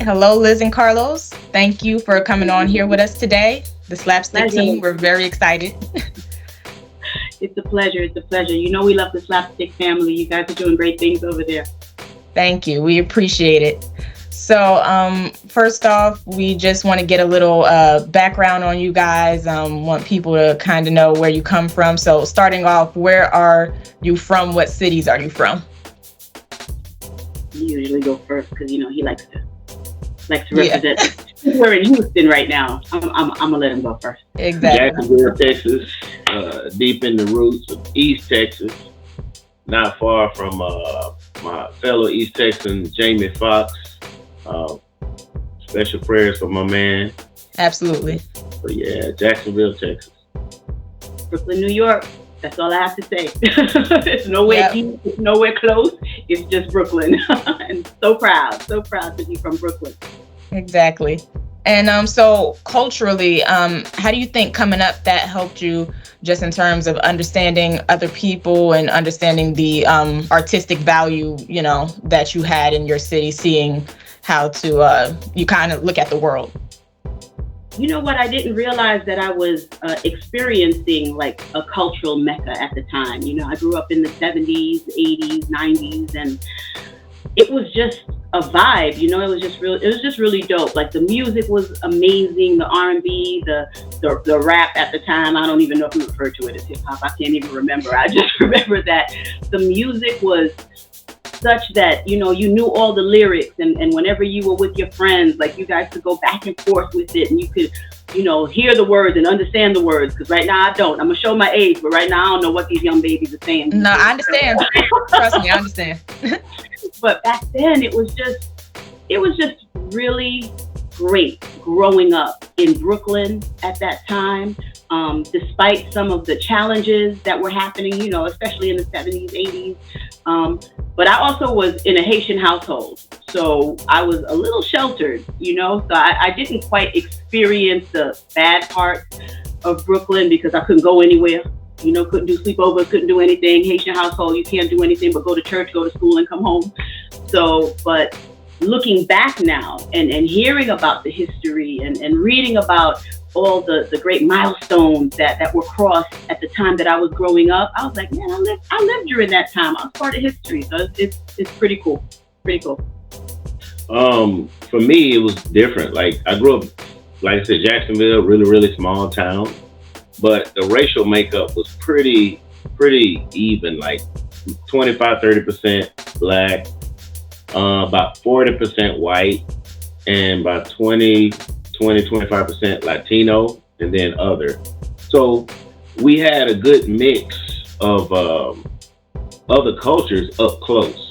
Hello, Liz and Carlos. Thank you for coming on here with us today. The SlapStik team, Pleasure. we're very excited. It's a pleasure. It's a pleasure. You know we love the SlapStik family. You guys are doing great things over there. Thank you. We appreciate it. So, first off, we just want to get a little background on you guys. Want people to kind of know where you come from. So, starting off, where are you from? What cities are you from? You usually go first because you know he likes to Yeah, represent. We're in Houston right now. I'm gonna let him go first. exactly. Jacksonville, Texas, deep in the roots of East Texas, not far from my fellow East Texan, Jamie Foxx. Uh, Special prayers for my man. Absolutely. But yeah, Jacksonville, Texas. Brooklyn, New York. That's all I have to say. It's nowhere Yep, deep. It's nowhere close. It's just Brooklyn. And so proud to be from Brooklyn. exactly. And so culturally, how do you think coming up that helped you just in terms of understanding other people and understanding the artistic value, that you had in your city, seeing how to you kind of look at the world? You know what? I didn't realize that I was experiencing like a cultural mecca at the time. You know, I grew up in the 70s, 80s, 90s, and it was just a vibe. You know, it was just really dope. Like the music was amazing, the R&B, the rap at the time. I don't even know if we refer to it as hip hop. I can't even remember. I just remember that the music was such that you knew all the lyrics, and whenever you were with your friends, like you guys could go back and forth with it, and you could hear the words and understand the words, because right now I don't. I'm gonna show my age, but right now I don't know what these young babies are saying these No, I days. understand. Trust me, I understand. But back then it was just really great growing up in Brooklyn at that time. Despite some of the challenges that were happening, especially in the 70s, 80s. But I also was in a Haitian household. So I was a little sheltered, so I didn't quite experience the bad part of Brooklyn because I couldn't go anywhere. Couldn't do sleepovers, couldn't do anything. Haitian household, you can't do anything but go to church, go to school, and come home. So, but looking back now and hearing about the history and reading about all the great milestones that were crossed at the time that I was growing up, I was like, man, I lived during that time. I was part of history. So it's pretty cool. Pretty cool. For me, it was different. Like I grew up, like I said, Jacksonville, really, really small town, but the racial makeup was pretty even, like 25-30% black, about 40% white, and about 25% Latino, and then other. So we had a good mix of other cultures up close.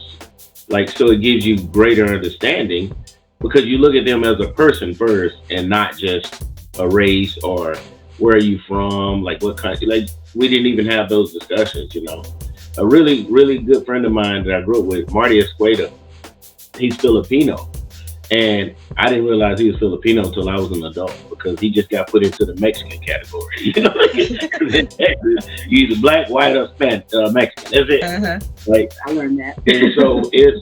Like, so it gives you greater understanding because you look at them as a person first and not just a race or where are you from, like what country. Like we didn't even have those discussions. A really, really good friend of mine that I grew up with, Marty Escueda, he's Filipino. And I didn't realize he was Filipino until I was an adult because he just got put into the Mexican category. 'Cause in Texas, you either black, white, or Mexican. That's it. Uh-huh. Like, I learned that. and so it's,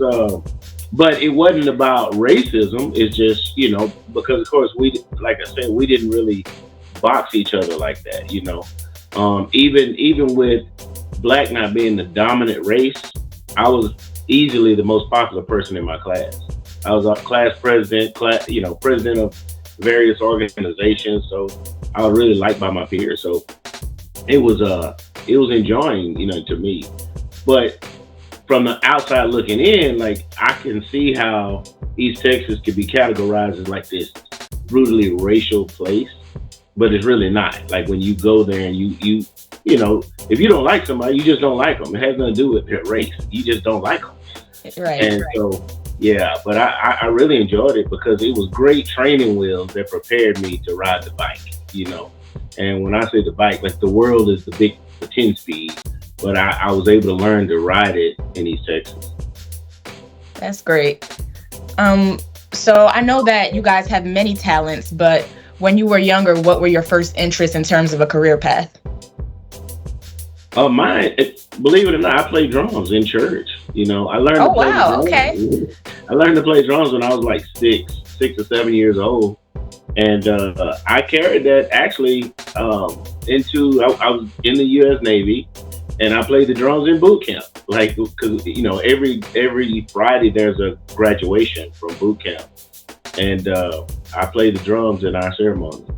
but it wasn't about racism. It's just, because of course like I said, we didn't really box each other like that. Even with black not being the dominant race, I was easily the most popular person in my class. I was a class president, president of various organizations. So I was really liked by my peers. So it was enjoying, to me. But from the outside looking in, like I can see how East Texas could be categorized as like this brutally racial place, but it's really not. Like when you go there and you if you don't like somebody, you just don't like them. It has nothing to do with their race. You just don't like them. Right. And so, yeah, but I really enjoyed it because it was great training wheels that prepared me to ride the bike. And when I say the bike, like the world is the 10 speed, but I was able to learn to ride it in East Texas. That's great. So I know that you guys have many talents, but when you were younger, what were your first interests in terms of a career path? Mine, believe it or not, I play drums in church. You know, I learned Oh, to play the wow. drums. Okay. I learned to play drums when I was like 6 or 7 years old. And I carried that actually I was in the U.S. Navy, and I played the drums in boot camp. Like, because you know, every Friday there's a graduation from boot camp, and I played the drums in our ceremonies.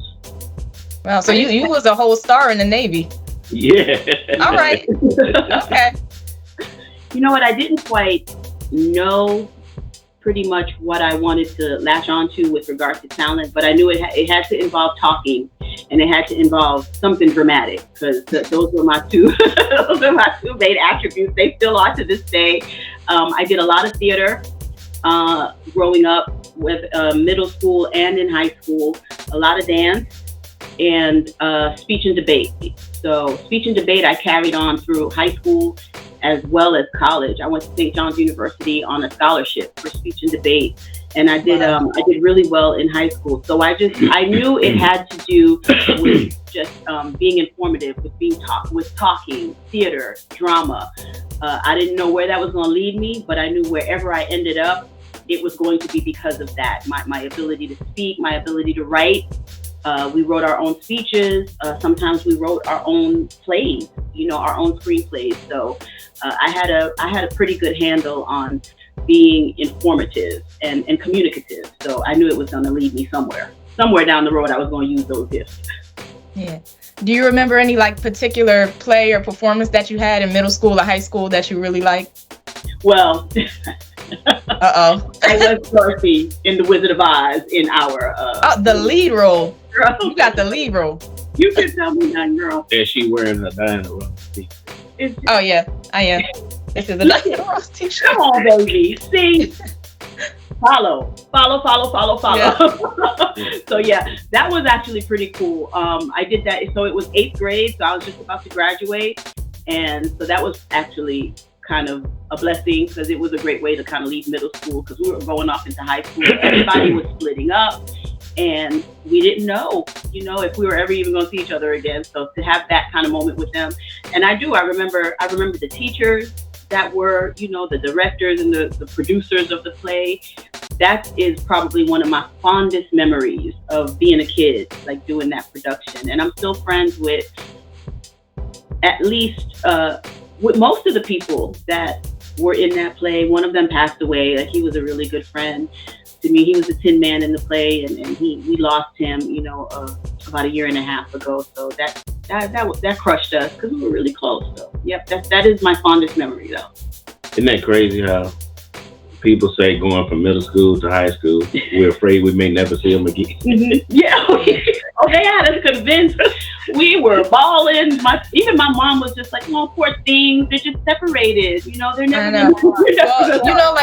Wow. So you was a whole star in the Navy. Yeah. All right. Okay. You know what? I didn't quite know pretty much what I wanted to latch onto with regard to talent, but I knew it had to involve talking, and it had to involve something dramatic, because those were my two those are my two main attributes. They still are to this day. I did a lot of theater growing up, with middle school and in high school, a lot of dance, and speech and debate. So speech and debate I carried on through high school as well as college. I went to St. John's University on a scholarship for speech and debate, and I did really well in high school. So I knew it had to do with just being informative, with talking, theater, drama. I didn't know where that was going to lead me, but I knew wherever I ended up, it was going to be because of that. My ability to speak, my ability to write. We wrote our own speeches. Sometimes we wrote our own plays, our own screenplays. So I had a pretty good handle on being informative and communicative. So I knew it was going to lead me somewhere. Somewhere down the road, I was going to use those gifts. Yeah. Do you remember any particular play or performance that you had in middle school or high school that you really liked? Well, I was Dorothy in The Wizard of Oz in our the lead role. Girl. You got the lead role. You can tell me that, girl. And she wearing a Diana Ross t-shirt. Oh yeah, I am. This is a Diana Ross t-shirt. Come on, baby. See? Follow. Yeah. So yeah, that was actually pretty cool. I did that. So it was 8th grade. So I was just about to graduate. And so that was actually kind of a blessing, because it was a great way to kind of leave middle school, because we were going off into high school. Everybody was splitting up, and we didn't know, if we were ever even going to see each other again. So to have that kind of moment with them, and I remember the teachers that were, the directors and the producers of the play. That is probably one of my fondest memories of being a kid, like doing that production. And I'm still friends with at least with most of the people that were in that play. One of them passed away. He was a really good friend to me. He was the Tin Man in the play, and we lost him, about a year and a half ago. So that crushed us, because we were really close. So yep, that is my fondest memory, though. Isn't that crazy how people say going from middle school to high school, we're afraid we may never see them again? Mm-hmm. Yeah. They had us convinced. We were balling. Even my mom was just like, poor things. They're just separated. They're never Well,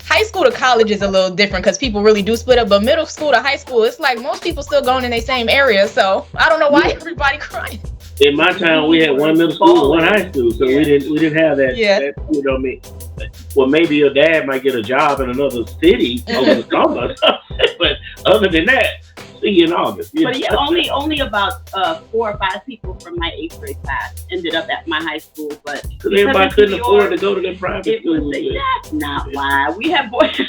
high school to college is a little different, because people really do split up. But middle school to high school, it's like most people still going in their same area. So I don't know why everybody crying. In my town, we had one middle school, one high school, so we didn't have that. Yeah. Well, maybe your dad might get a job in another city over the summer, but other than that, see you in August. But yeah, only about 4 or 5 people from my 8th grade class ended up at my high school. But because everybody couldn't afford to go to the private school. That's not why. We have boys. He's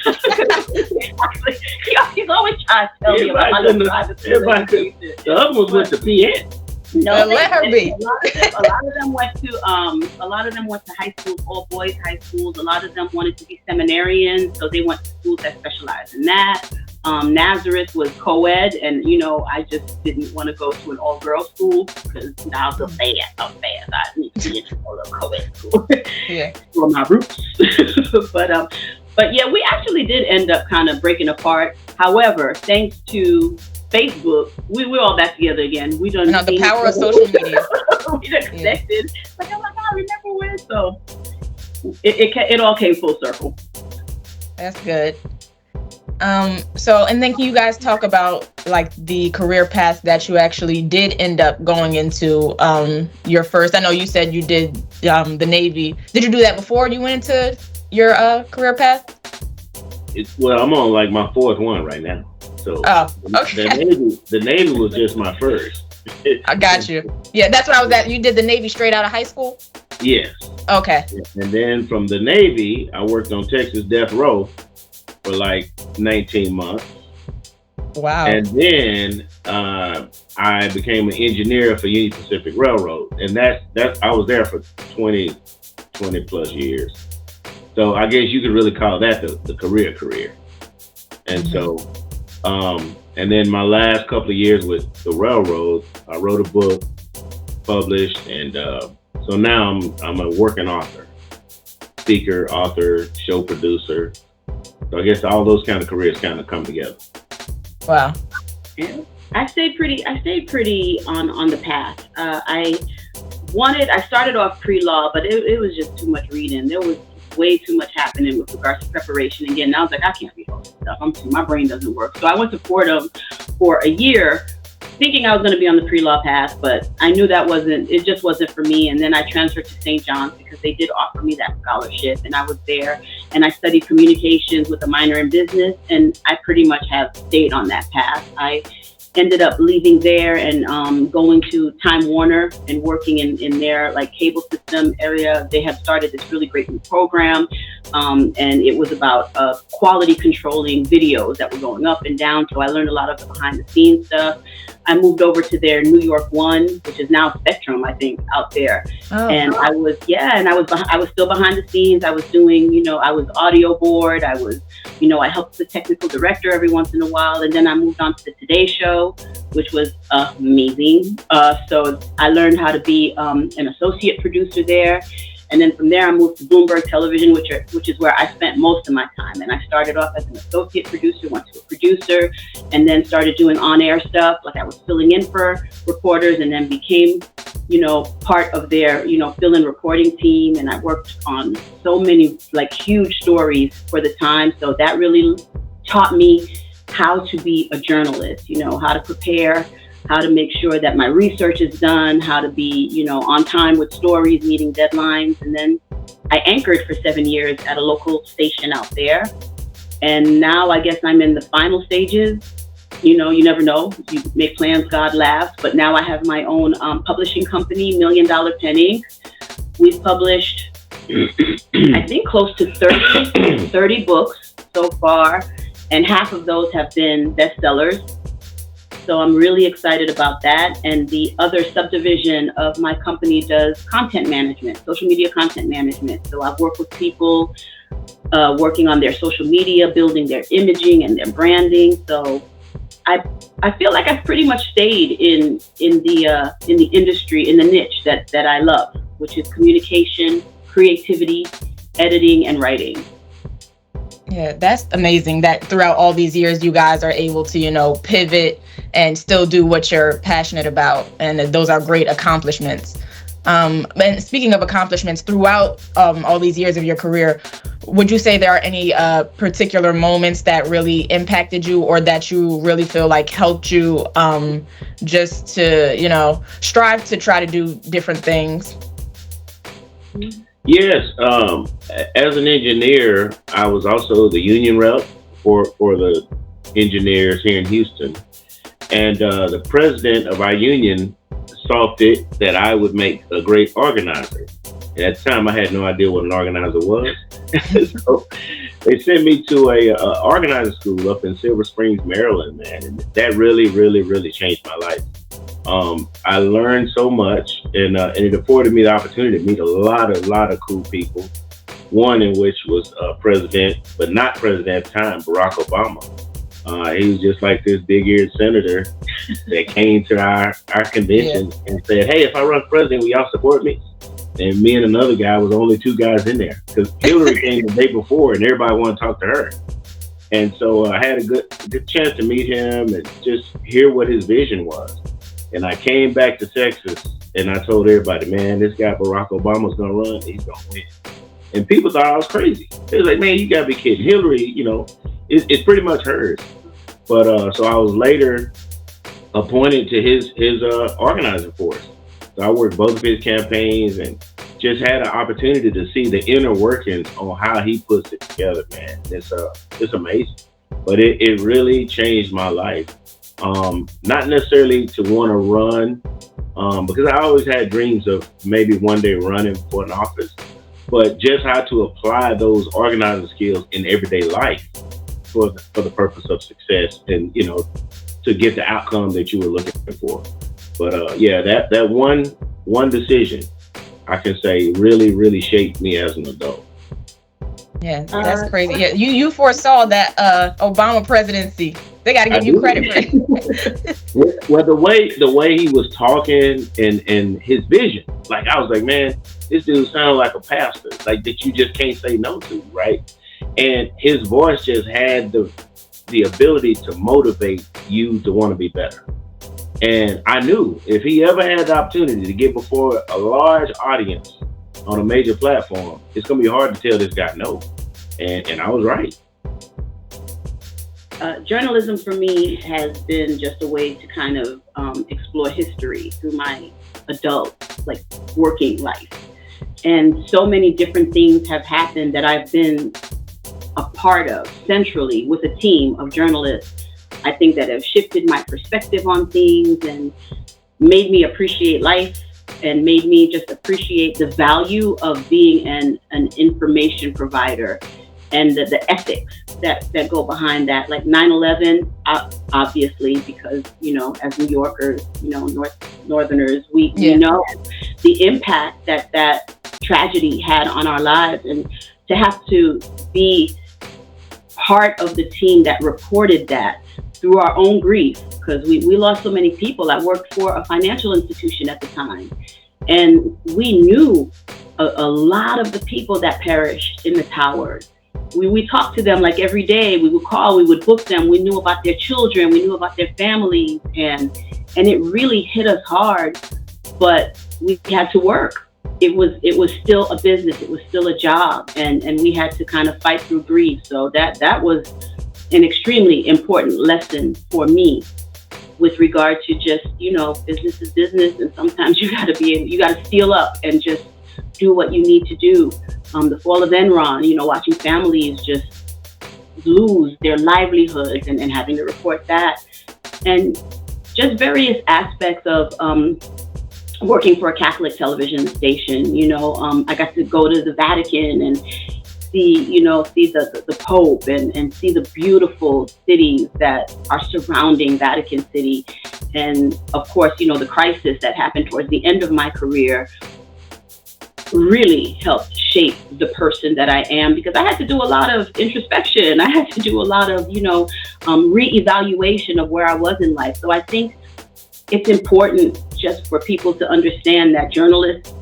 always trying to tell me about my little private school. The other ones went to PN. No, let her be. A lot of them went to high school, all boys high schools. A lot of them wanted to be seminarians, so they went to schools that specialized in that. Nazareth was co-ed, and I just didn't want to go to an all-girls school, because I was so fast. I need to be in a co-ed school. Yeah. For my roots. But yeah, we actually did end up kind of breaking apart. However, thanks to Facebook, we're all back together again. We done the power of social media. We done connected. Like, oh my God, remember when? So it all came full circle. That's good. So, and then can you guys talk about the career path that you actually did end up going into your first? I know you said you did the Navy. Did you do that before you went into your career path? I'm on my 4th one right now. So okay. the Navy was just my first. I got you. Yeah, that's what I was at. You did the Navy straight out of high school? Yes. Okay. And then from the Navy, I worked on Texas Death Row for like 19 months. Wow. And then I became an engineer for Union Pacific Railroad. And that's I was there for 20 plus years. So I guess you could really call that the career. And so, and then my last couple of years with the railroad, I wrote a book, published, and so now I'm a working author, speaker, author, show producer. So I guess all those kind of careers kind of come together. Wow. Yeah. I stayed pretty on the path. I started off pre-law, but it was just too much reading. There was way too much happening with regards to preparation. Again, I was like, I can't read all this stuff. My brain doesn't work. So I went to Fordham for a year, thinking I was going to be on the pre-law path, but I knew it just wasn't for me. And then I transferred to St. John's because they did offer me that scholarship, and I was there and I studied communications with a minor in business, and I pretty much have stayed on that path. I ended up leaving there and going to Time Warner and working in their like cable system area. They have started this really great new program, and it was about quality controlling videos that were going up and down. So I learned a lot of the behind the scenes stuff. I moved over to their New York One, which is now Spectrum, I think, out there. Oh, and wow. I was still behind the scenes. I was doing, I was audio board. I was, I helped the technical director every once in a while. And then I moved on to the Today Show, which was amazing. So I learned how to be an associate producer there. And then from there, I moved to Bloomberg Television, which is where I spent most of my time. And I started off as an associate producer, went to a producer, and then started doing on-air stuff. Like I was filling in for reporters, and then became, part of their, fill-in reporting team. And I worked on so many like huge stories for the time. So that really taught me how to be a journalist, how to prepare, how to make sure that my research is done, how to be, on time with stories, meeting deadlines. And then I anchored for 7 years at a local station out there. And now I guess I'm in the final stages. You never know. You make plans, God laughs. But now I have my own publishing company, $1 Million Pen Ink. We've published, I think, close to 30 books so far. And half of those have been bestsellers. So I'm really excited about that. And the other subdivision of my company does content management, social media content management. So I've worked with people working on their social media, building their imaging and their branding. So I feel like I've pretty much stayed in the industry, in the niche that I love, which is communication, creativity, editing, and writing. Yeah, that's amazing that throughout all these years, you guys are able to, pivot and still do what you're passionate about. And those are great accomplishments. And speaking of accomplishments, throughout all these years of your career, would you say there are any particular moments that really impacted you or that you really feel like helped you just to, strive to try to do different things? Yes. As an engineer, I was also the union rep for the engineers here in Houston. And the president of our union saw fit that I would make a great organizer. And at the time, I had no idea what an organizer was. So they sent me to a organizer school up in Silver Springs, Maryland, man. And that really, really, really changed my life. I learned so much, and it afforded me the opportunity to meet a lot of cool people. One in which was president, but not president at the time, Barack Obama. He was just like this big-eared senator that came to our convention and said, "Hey, if I run president, will y'all support me?" And me and another guy was the only two guys in there because Hillary came the day before, and everybody wanted to talk to her. And so I had a good chance to meet him and just hear what his vision was. And I came back to Texas and I told everybody, man, this guy Barack Obama's gonna run, he's gonna win. And people thought I was crazy. They was like, man, you gotta be kidding. Hillary, it's pretty much hers. But so I was later appointed to his organizing force. So I worked both of his campaigns and just had an opportunity to see the inner workings on how he puts it together, man. It's amazing. But it really changed my life. Not necessarily to want to run, because I always had dreams of maybe one day running for an office, but just how to apply those organizing skills in everyday life for the purpose of success, and to get the outcome that you were looking for. But yeah, that one decision, I can say, really shaped me as an adult. Yeah, that's crazy. Yeah, you foresaw that Obama presidency. They got to give you credit for it. Well, the way he was talking and his vision, like I was like, man, this dude sounded like a pastor, like that you just can't say no to, right? And his voice just had the ability to motivate you to want to be better. And I knew if he ever had the opportunity to get before a large audience on a major platform, it's going to be hard to tell this guy no. And I was right. Journalism for me has been just a way to kind of explore history through my adult, like, working life. And so many different things have happened that I've been a part of centrally with a team of journalists, I think, that have shifted my perspective on things and made me appreciate life and made me just appreciate the value of being an information provider and the ethics that go behind that. Like 9/11, obviously, because, as New Yorkers, Northerners, we know the impact that tragedy had on our lives, and to have to be part of the team that reported that through our own grief, because we lost so many people. I worked for a financial institution at the time, and we knew a lot of the people that perished in the towers. We talked to them like every day. We would call, we would book them. We knew about their children, we knew about their families, and it really hit us hard, but we had to work. It was still a business, it was still a job, and we had to kind of fight through grief. So that was an extremely important lesson for me with regard to just, business is business, and sometimes you gotta steel up and just do what you need to do. The fall of Enron, watching families just lose their livelihoods and having to report that, and just various aspects of working for a Catholic television station. I got to go to the Vatican and see the Pope and see the beautiful cities that are surrounding Vatican City. And of course, the crisis that happened towards the end of my career really helped shape the person that I am, because I had to do a lot of introspection. I had to do a lot of, reevaluation of where I was in life. So I think it's important just for people to understand that journalists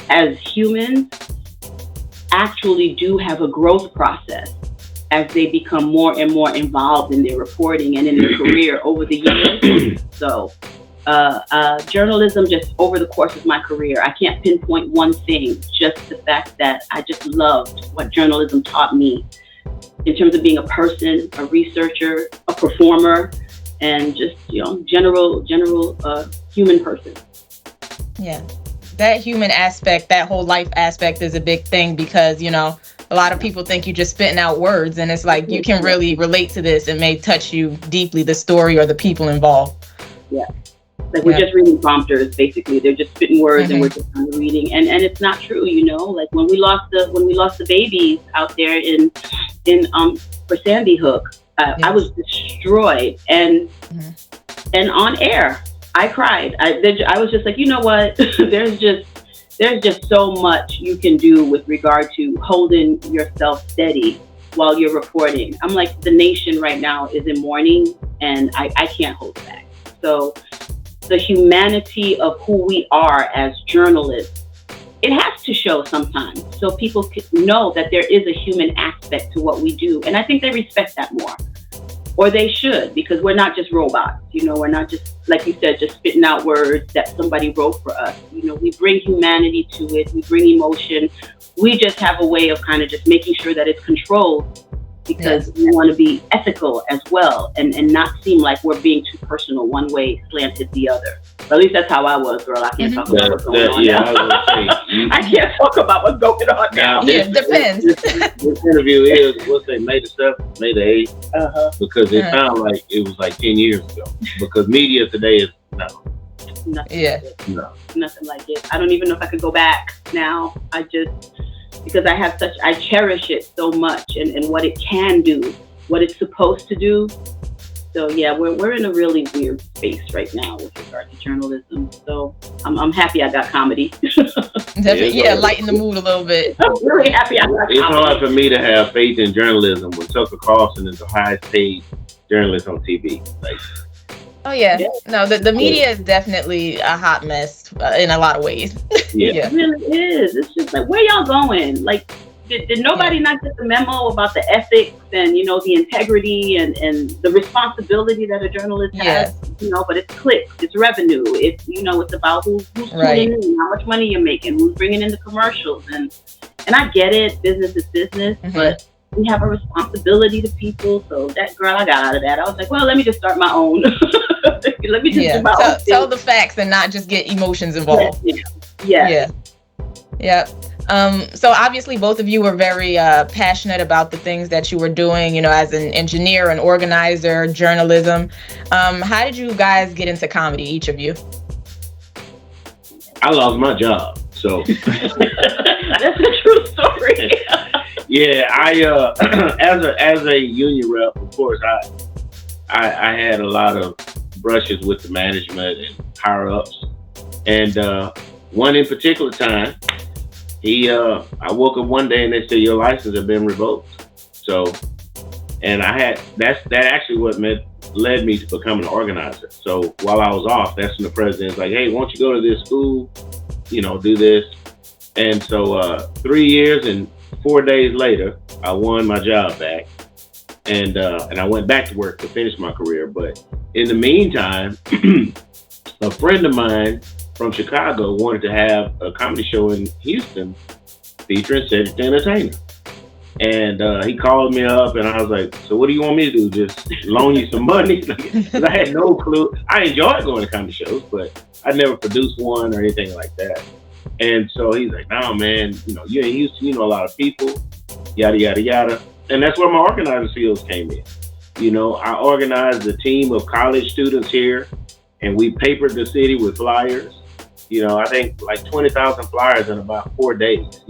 as humans actually do have a growth process as they become more and more involved in their reporting and in their career over the years. So journalism, just over the course of my career, I can't pinpoint one thing, just the fact that I just loved what journalism taught me in terms of being a person, a researcher, a performer, and just, general human person. Yeah. That human aspect, that whole life aspect is a big thing, because, a lot of people think you're just spitting out words, and it's like you can really relate to this. It may touch you deeply, the story or the people involved. Yeah. Like we're just reading prompters, basically. They're just spitting words and we're just kind of reading. And it's not true, like when we lost the babies out there in for Sandy Hook, I was destroyed and on air. I cried. I was just like, you know what? There's just so much you can do with regard to holding yourself steady while you're reporting. I'm like, the nation right now is in mourning, and I can't hold back. So the humanity of who we are as journalists, it has to show sometimes, so people can know that there is a human aspect to what we do. And I think they respect that more. Or they should, because we're not just robots. We're not just, like you said, just spitting out words that somebody wrote for us. We bring humanity to it. We bring emotion. We just have a way of kind of just making sure that it's controlled, because we want to be ethical as well, and not seem like we're being too personal one way slanted the other. At least that's how I was, girl. I can't talk about what's going on now. I was gonna say, I can't talk about what's going on now. Yeah, depends. This interview is, what's it, May the 7th, May the 8th? Because it sounded like it was like 10 years ago. Because media today is, no. Nothing Yeah. like it. No. Nothing like it. I don't even know if I could go back now. Because I cherish it so much and what it can do, what it's supposed to do. So yeah, we're in a really weird space right now with regard to journalism. So I'm happy I got comedy. Definitely, lighten the mood a little bit. I'm really happy I got comedy. It's hard for me to have faith in journalism when Tucker Carlson is the highest paid journalist on TV. Like, oh yeah. No, the media is definitely a hot mess in a lot of ways. It really is. It's just like, where y'all going? Like, did nobody not get the memo about the ethics and, the integrity and the responsibility that a journalist has? But it's clicks, it's revenue, it's about who's tuning in, how much money you're making, who's bringing in the commercials, and I get it, business is business, but we have a responsibility to people. So that, girl, I got out of that. I was like, well, let me just start my own. Let me just do my own tell the facts and not just get emotions involved. Yeah. So obviously both of you were very passionate about the things that you were doing, as an engineer, an organizer, journalism. How did you guys get into comedy, each of you? I lost my job, so. That's a true story. Yeah, I as a union rep, of course, I had a lot of brushes with the management and higher ups, and one in particular time, I woke up one day and they said your license had been revoked. So, and that actually what led me to become an organizer. So while I was off, that's when the president's like, hey, why don't you go to this school, do this. And so 3 years and 4 days later, I won my job back, and I went back to work to finish my career. But in the meantime, a friend of mine from Chicago wanted to have a comedy show in Houston featuring SlapStik Entertainment. And he called me up and I was like, so what do you want me to do? Just loan you some money? Because I had no clue. I enjoyed going to comedy shows, but I never produced one or anything like that. And so he's like, no, man, you're in Houston, you know a lot of people, yada, yada, yada. And that's where my organizing skills came in. I organized a team of college students here, and we papered the city with flyers. I think like 20,000 flyers in about 4 days,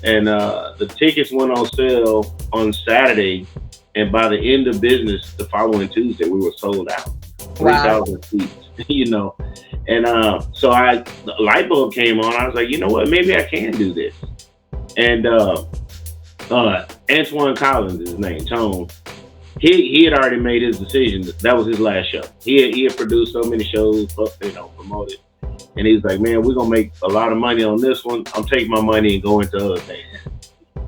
and the tickets went on sale on Saturday, and by the end of business the following Tuesday, we were sold out, 3,000 seats, and so the light bulb came on. I was like, you know what, maybe I can do this. And Antoine Collins is his name, Tone. He had already made his decision. That was his last show. He had produced so many shows, promoted. And he's like, man, we're going to make a lot of money on this one. I'm taking my money and going to other things.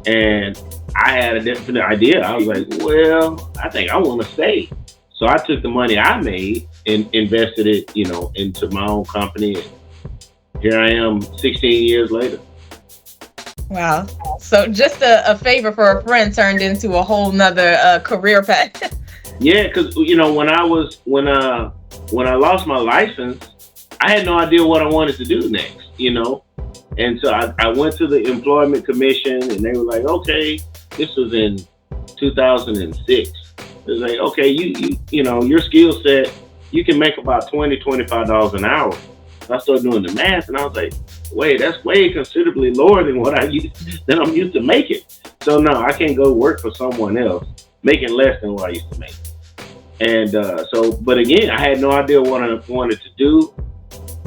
And I had a definite idea. I was like, well, I think I want to stay. So I took the money I made and invested it, into my own company. And here I am 16 years later. Wow. So just a favor for a friend turned into a whole nother career path. Yeah, because, when I lost my license, I had no idea what I wanted to do next, And so I went to the Employment Commission, and they were like, okay, this was in 2006. It was like, okay, your skill set, you can make about $20, $25 an hour. So I started doing the math, and I was like, wait, that's way considerably lower than what I'm used to making. So no, I can't go work for someone else making less than what I used to make. And but again, I had no idea what I wanted to do.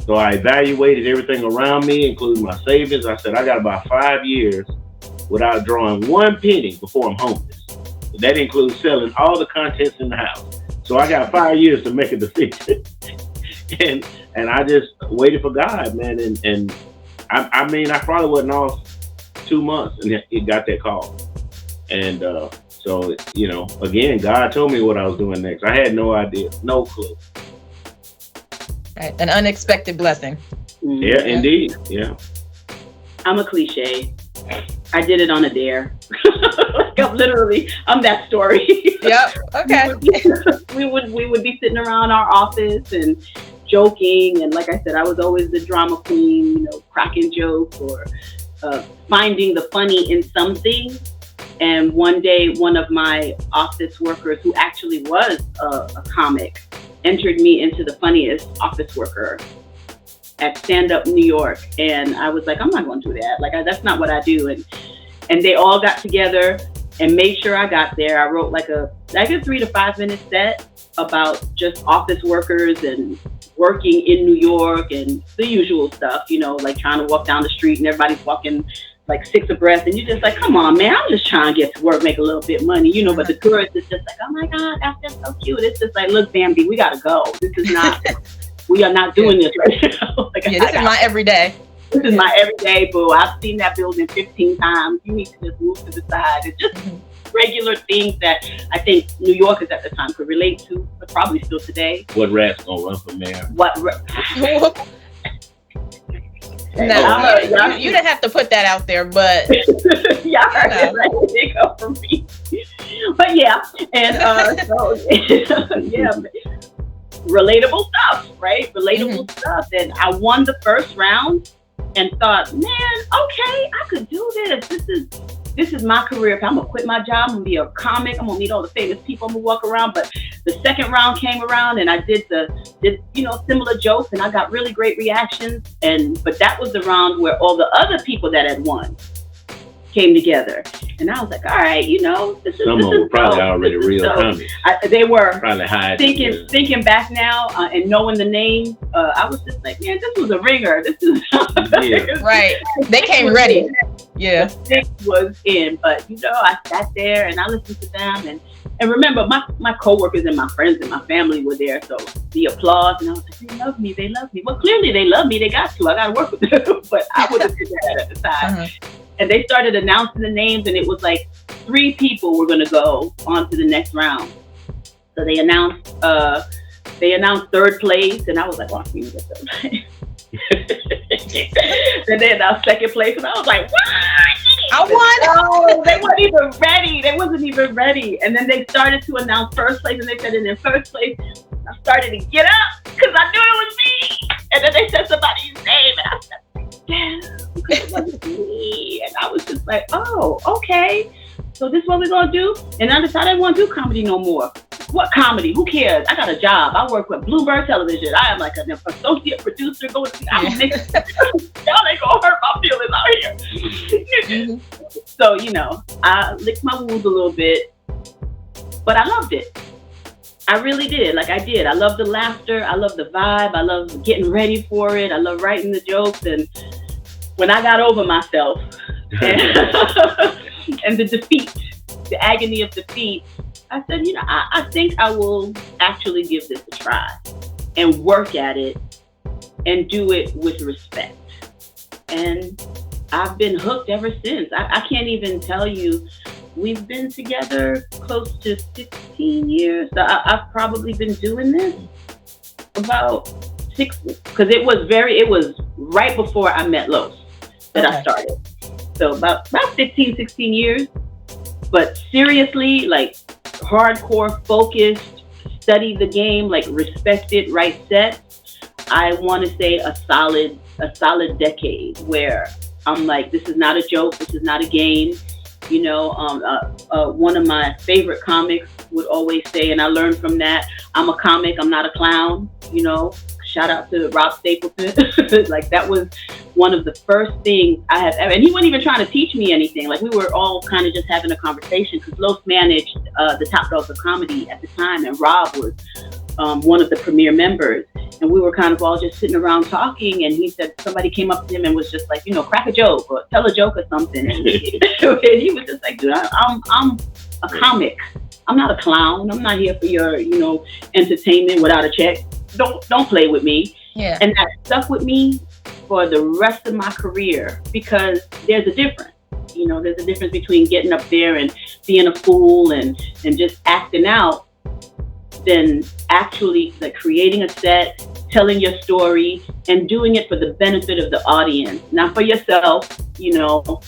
So I evaluated everything around me, including my savings. I said, I got about 5 years without drawing one penny before I'm homeless. That includes selling all the contents in the house. So I got 5 years to make a decision. and I just waited for God, man. And I probably wasn't off 2 months and it got that call. And so, again, God told me what I was doing next. I had no idea, no clue. Right. An unexpected blessing. Yeah, indeed. Yeah. I'm a cliche. I did it on a dare. I'm that story. Yep. Okay. we would be sitting around our office and joking. And like I said, I was always the drama queen, you know, cracking jokes or finding the funny in something. And one day, one of my office workers, who actually was a comic, entered me into the funniest office worker at Stand Up New York. And I was like, I'm not going to do that. Like, that's not what I do. And they all got together and made sure I got there. I wrote like a 3 to 5 minute set about just office workers and working in New York and the usual stuff, you know, like trying to walk down the street and everybody's walking like 6 abreast, and you're just like, come on, man, I'm just trying to get to work, make a little bit of money, you know. But the tourist is just like, oh my God, that's just so cute. It's just like, look, Bambi, we gotta go. This is not, we are not doing this right now. Like, this is my everyday. This is my everyday, boo. I've seen that building 15 times. You need to just move to the side. It's just regular things that I think New Yorkers at the time could relate to, but probably still today. What rat's gonna run for mayor? No, you didn't have to put that out there, but y'all heard it, right? They come from me. But yeah, and so yeah, relatable stuff, right? Relatable stuff. And I won the first round and thought, man, okay, I could do this. This is my career. I'm gonna quit my job. I'm gonna be a comic. I'm gonna meet all the famous people. I'm gonna walk around. But the second round came around, and I did similar jokes, and I got really great reactions. But that was the round where all the other people that had won came together, and I was like, all right, you know, this is probably already real comics. They were probably hiding. Thinking back now and knowing the name, I was just like, man, this was a ringer. This is right. They came ready. Yeah, it was in, but you know, I sat there and I listened to them, and remember, my coworkers and my friends and my family were there, so the applause, and I was like, they love me. Well, clearly they love me. They got to. I got to work with them, but I wouldn't do that at the time. And they started announcing the names, and it was like 3 people were going to go on to the next round. So they announced third place, and I was like, well, I'm get third place. And they announced second place, and I was like, what? I won. Oh, they weren't even ready. They wasn't even ready. And then they started to announce first place, and they said, in their first place, I started to get up because I knew it was me. And then they said somebody's name, and I said, damn, it wasn't me. And I was just like, oh, okay. So this is what we're going to do? And I decided I want to do comedy no more. What comedy? Who cares? I got a job. I work with Bloomberg Television. I am like an associate producer going to y'all ain't gonna hurt my feelings out here. So, you know, I licked my wounds a little bit, but I loved it. I really did. Like, I did. I love the laughter. I love the vibe. I love getting ready for it. I love writing the jokes. And when I got over myself and the defeat, the agony of defeat, I said, you know, I think I will actually give this a try and work at it and do it with respect. And I've been hooked ever since. I can't even tell you, we've been together close to 16 years. So I've probably been doing this about 6, because it was right before I met Los that I started. So about 15, 16 years. But seriously, like, hardcore focused, study the game, like, respect it, write sets. I want to say a solid decade where I'm like, this is not a joke, this is not a game. You know, one of my favorite comics would always say, and I learned from that, I'm a comic, I'm not a clown. You know, shout out to Rob Stapleton. Like, that was one of the first things I have ever, and he wasn't even trying to teach me anything. Like, we were all kind of just having a conversation, because Los managed the Top Dogs of Comedy at the time, and Rob was one of the premier members. And we were kind of all just sitting around talking, and he said, somebody came up to him and was just like, you know, crack a joke or tell a joke or something. And he was just like, dude, I'm a comic. I'm not a clown. I'm not here for your, you know, entertainment without a check. Don't play with me. Yeah. And that stuck with me for the rest of my career, because there's a difference. You know, there's a difference between getting up there and being a fool and just acting out, than actually, like, creating a set, telling your story, and doing it for the benefit of the audience, not for yourself. You know,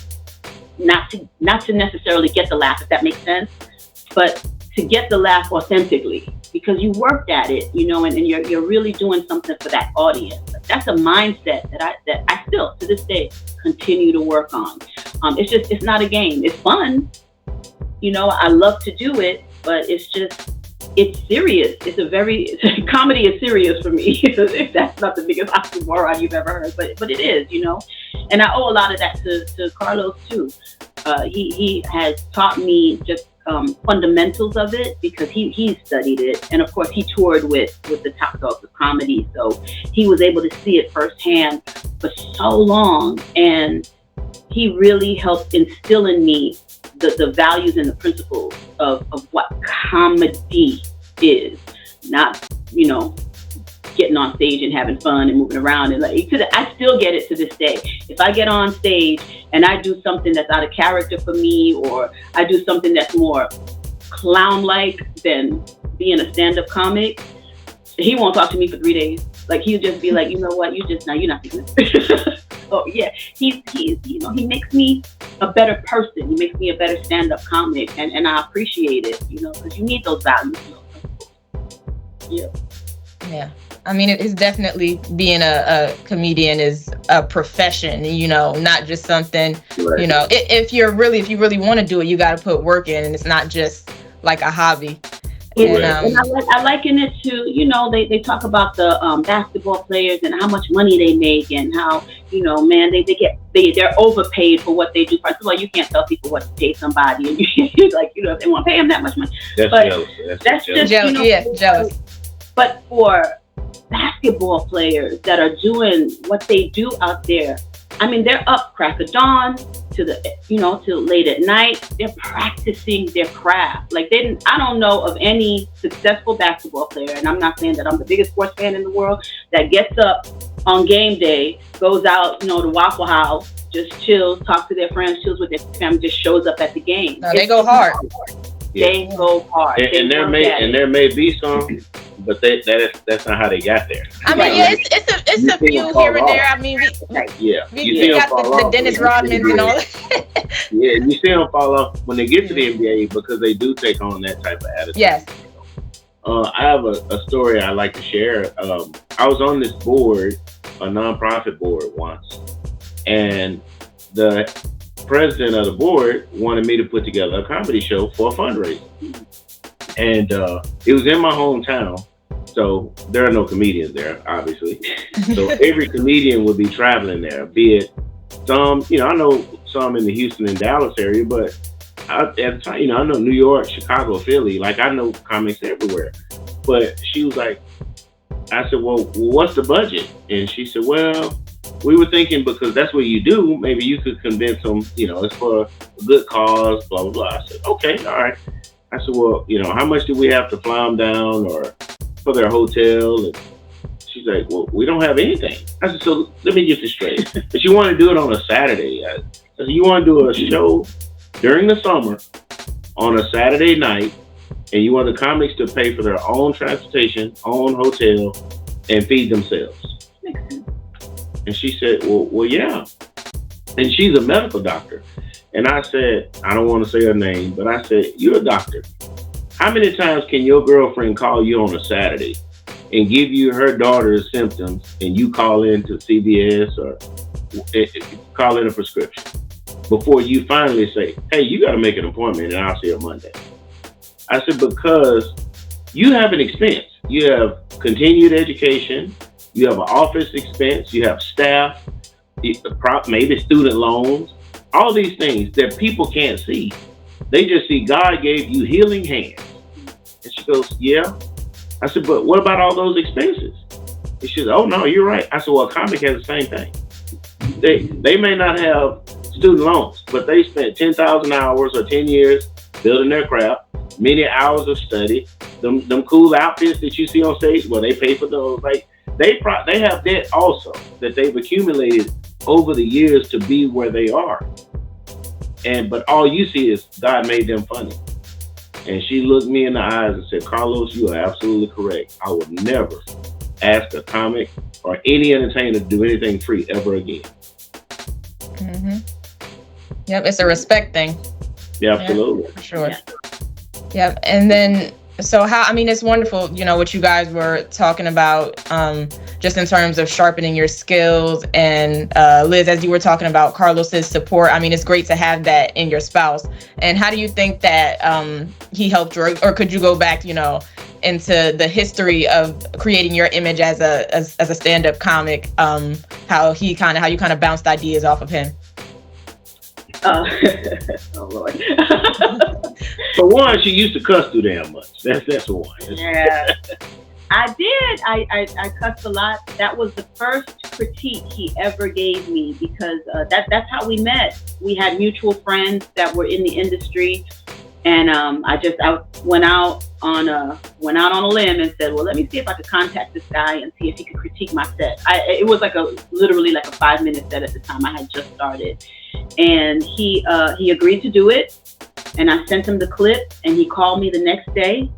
not to necessarily get the laugh, if that makes sense, but to get the laugh authentically. because you worked at it, you know, and you're really doing something for that audience. That's a mindset that I still to this day continue to work on. It's not a game. It's fun. You know, I love to do it, but it's serious. Comedy is serious for me. If that's not the biggest oxymoron you've ever heard, but it is, you know. And I owe a lot of that to Carlos too. He has taught me just fundamentals of it because he studied it, and of course he toured with the top dogs of comedy, so he was able to see it firsthand for so long, and he really helped instill in me the values and the principles of what comedy is. Not, you know, getting on stage and having fun and moving around, and I still get it to this day. If I get on stage and I do something that's out of character for me, or I do something that's more clown-like than being a stand-up comic, he won't talk to me for 3 days. Like, he'll just be like, you know what, you're not thinking this. Oh yeah, he's you know, he makes me a better person. He makes me a better stand-up comic, and I appreciate it, you know, because you need those values. You know? Yeah. I mean, it's definitely, being a comedian is a profession, you know, not just something, right. You know, if you really want to do it, you got to put work in, and it's not just like a hobby. And I liken it to, you know, they talk about the basketball players and how much money they make, and how, you know, man, they're overpaid for what they do. First of all, you can't tell people what to pay somebody, and you like, you know, if they want to pay them that much money. That's just jealous. You know, jealous. But for basketball players that are doing what they do out there, I mean, they're up crack of dawn till late at night. They're practicing their craft. Like, I don't know of any successful basketball player, and I'm not saying that I'm the biggest sports fan in the world, that gets up on game day, goes out, you know, to Waffle House, just chills, talks to their friends, chills with their family, just shows up at the game. No, they go hard. They go hard. And there may be some, but that's not how they got there. I mean, yeah, it's a few here and there. I mean, we got the Dennis Rodmans and all that. Yeah, you see them fall off when they get to the NBA, because they do take on that type of attitude. Yes. I have a story I like to share. I was on this board, a nonprofit board once, and the president of the board wanted me to put together a comedy show for a fundraiser. And it was in my hometown, so there are no comedians there, obviously. So every comedian would be traveling there, be it some, you know, I know some in the Houston and Dallas area, but at the time, you know, I know New York, Chicago, Philly, like I know comics everywhere. But she was like, I said, well, what's the budget? And she said, well, we were thinking, because that's what you do, maybe you could convince them, you know, it's for a good cause, blah, blah, blah. I said, okay, all right. I said, well, you know, how much do we have to fly them down or for their hotel? And she's like, well, we don't have anything. I said, so let me get this straight. But you want to do it on a Saturday. I said, you want to do a show during the summer on a Saturday night, and you want the comics to pay for their own transportation, own hotel, and feed themselves. And she said, well, yeah. And she's a medical doctor. And I said, I don't want to say her name, but I said, you're a doctor. How many times can your girlfriend call you on a Saturday and give you her daughter's symptoms, and you call in to CVS or call in a prescription before you finally say, hey, you got to make an appointment and I'll see you Monday? I said, because you have an expense. You have continued education. You have an office expense. You have staff, maybe student loans, all these things that people can't see. They just see God gave you healing hands. And she goes, yeah. I said, but what about all those expenses? And she said, oh, no, you're right. I said, well, a comic has the same thing. They may not have student loans, but they spent 10,000 hours or 10 years building their craft, many hours of study, them cool outfits that you see on stage, well, they pay for those. Like, they have debt also that they've accumulated over the years to be where they are. But all you see is God made them funny. And she looked me in the eyes and said, Carlos, you are absolutely correct. I would never ask a comic or any entertainer to do anything free ever again. Mm-hmm. Yep, it's a respect thing. Yeah, absolutely. Yeah, for sure. Yep. And then So I mean, it's wonderful, what you guys were talking about, just in terms of sharpening your skills. And Liz, as you were talking about Carlos's support, I mean, it's great to have that in your spouse. And how do you think that he helped you, or could you go back, into the history of creating your image as a stand-up comic, how you kind of bounced ideas off of him? Oh Lord. For one, she used to cuss too damn much. That's one. Yeah, I did. I cussed a lot. That was the first critique he ever gave me, because that's how we met. We had mutual friends that were in the industry, and I went out on a limb and said, well, let me see if I could contact this guy and see if he could critique my set. It was literally like a 5-minute set at the time. I had just started, and he agreed to do it. And I sent him the clip, and he called me the next day,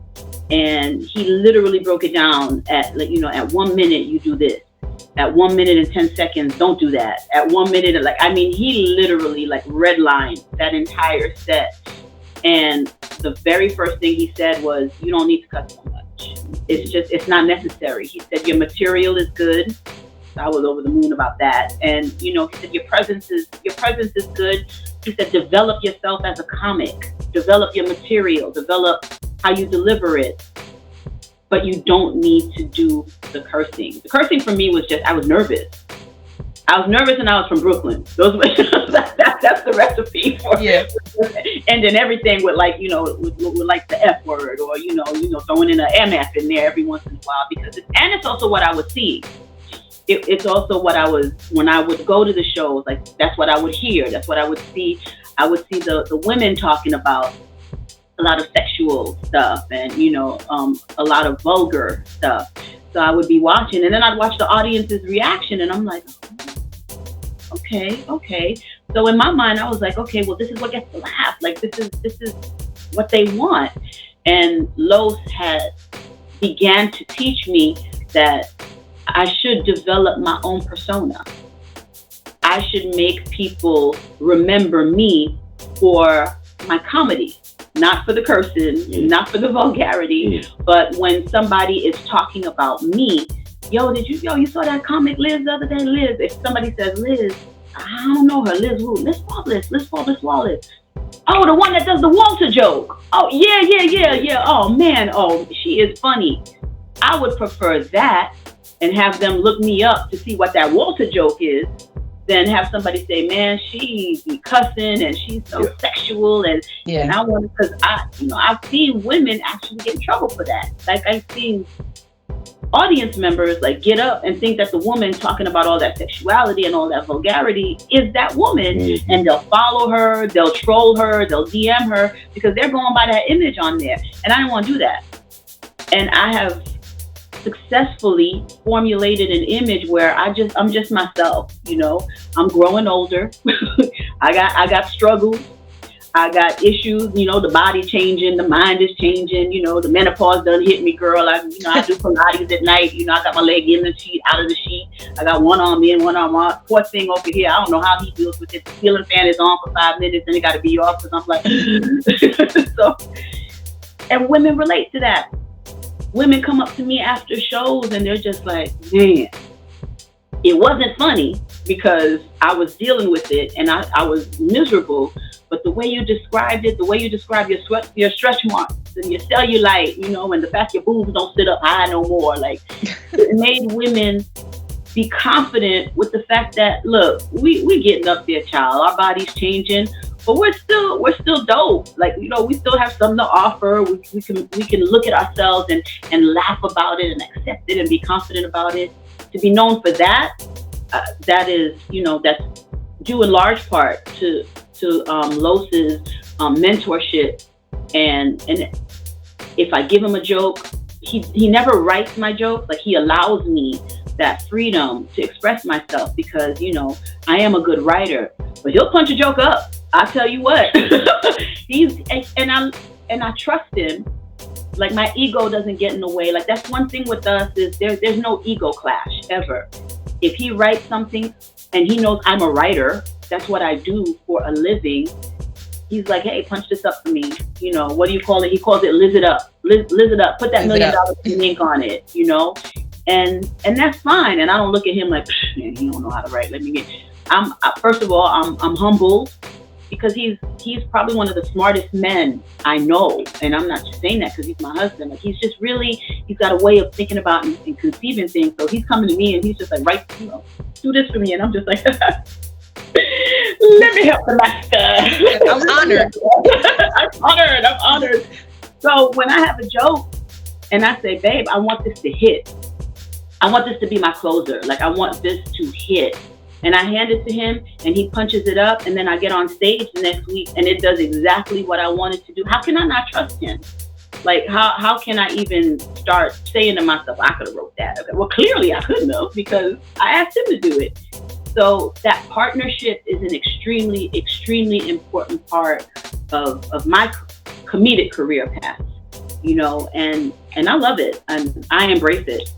and he literally broke it down at 1 minute you do this, at 1 minute and 10 seconds don't do that, at 1 minute he literally redlined that entire set. And the very first thing he said was, you don't need to cut so much. It's not necessary. He said your material is good. I was over the moon about that. And he said your presence is good. He said develop yourself as a comic, develop your material, develop how you deliver it, but you don't need to do the cursing. The cursing for me was just, I was nervous. And I was from Brooklyn. That's the recipe for it. And then everything with with the F word, or throwing in an MF in there every once in a while, because it's also what I was seeing. It's also what I was, when I would go to the shows, that's what I would hear. That's what I would see. I would see the women talking about a lot of sexual stuff and, a lot of vulgar stuff. So I would be watching, and then I'd watch the audience's reaction, and I'm like, okay. So in my mind, I was like, okay, well, this is what gets the laugh. This is what they want. And Los began to teach me that I should develop my own persona. I should make people remember me for my comedy, not for the cursing, not for the vulgarity, but when somebody is talking about me, you saw that comic Liz the other day, Liz? If somebody says, Liz, I don't know her, Liz who? Liz Wallace. Oh, the one that does the Walter joke. Oh, yeah. Oh, man. Oh, she is funny. I would prefer that, and have them look me up to see what that Walter joke is, than have somebody say, man, she be cussing and she's so sexual. And I want, because I've seen women actually get in trouble for that. I've seen audience members get up and think that the woman talking about all that sexuality and all that vulgarity is that woman. Mm-hmm. And they'll follow her, they'll troll her, they'll DM her, because they're going by that image on there. And I don't want to do that. And I have successfully formulated an image where I'm just myself. I'm growing older. I got struggles. I got issues. The body changing, the mind is changing. The menopause done hit me, girl. I do Pilates at night. I got my leg in the sheet, out of the sheet. I got one arm in, one arm out. Poor thing over here. I don't know how he deals with it. The ceiling fan is on for 5 minutes, and it got to be off because I'm like, so. And women relate to that. Women come up to me after shows and they're just like, man, it wasn't funny because I was dealing with it and I was miserable. But the way you described it, the way you described your stretch marks and your cellulite, and the fact your boobs don't sit up high no more, it made women be confident with the fact that, look, we getting up there, child. Our body's changing. But we're still dope. We still have something to offer. We can look at ourselves and laugh about it and accept it and be confident about it. To be known for that, that is, that's due in large part to Los's mentorship. And if I give him a joke, he never writes my jokes. He allows me that freedom to express myself because, I am a good writer. But he'll punch a joke up. I'll tell you what. I trust him. My ego doesn't get in the way. That's one thing with us is there's no ego clash ever. If he writes something and he knows I'm a writer, that's what I do for a living, he's like, hey, punch this up for me. You know, what do you call it? He calls it Liz it up. Liz it up. Put that $1 million ink on it, you know? And that's fine. And I don't look at him like, man, he don't know how to write. Let me get. First of all, I'm humbled because he's probably one of the smartest men I know. And I'm not just saying that because he's my husband. Like, he's got a way of thinking about and conceiving things. So he's coming to me and he's just like, right, you know, do this for me. And I'm just like, let me help the master. I'm honored. I'm honored. So when I have a joke and I say, babe, I want this to hit. I want this to be my closer. Like, I want this to hit. And I hand it to him and he punches it up, and then I get on stage the next week and it does exactly what I wanted to do. How can I not trust him? Like, how can I even start saying to myself, I could have wrote that? Okay, well, clearly I couldn't have, because I asked him to do it. So that partnership is an extremely, extremely important part of my comedic career path, you know, and I love it and I embrace it.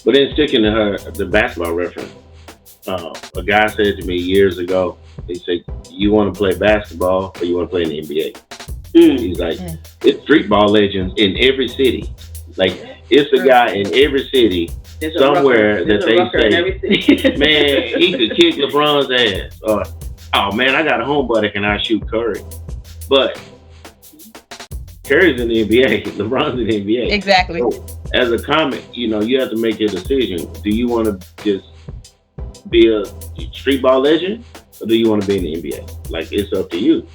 But then sticking to the basketball reference, a guy said to me years ago, he said, you want to play basketball or you want to play in the NBA? He's like, it's street ball legends in every city. Like, it's a guy in every city somewhere that they say, man, he could kick LeBron's ass. Or, oh man, I got a homebody, can I shoot Curry? But Curry's in the NBA, LeBron's in the NBA. Exactly. So, as a comic, you know, you have to make your decision. Do you want to just be a street ball legend, or do you want to be in the NBA? Like, it's up to you.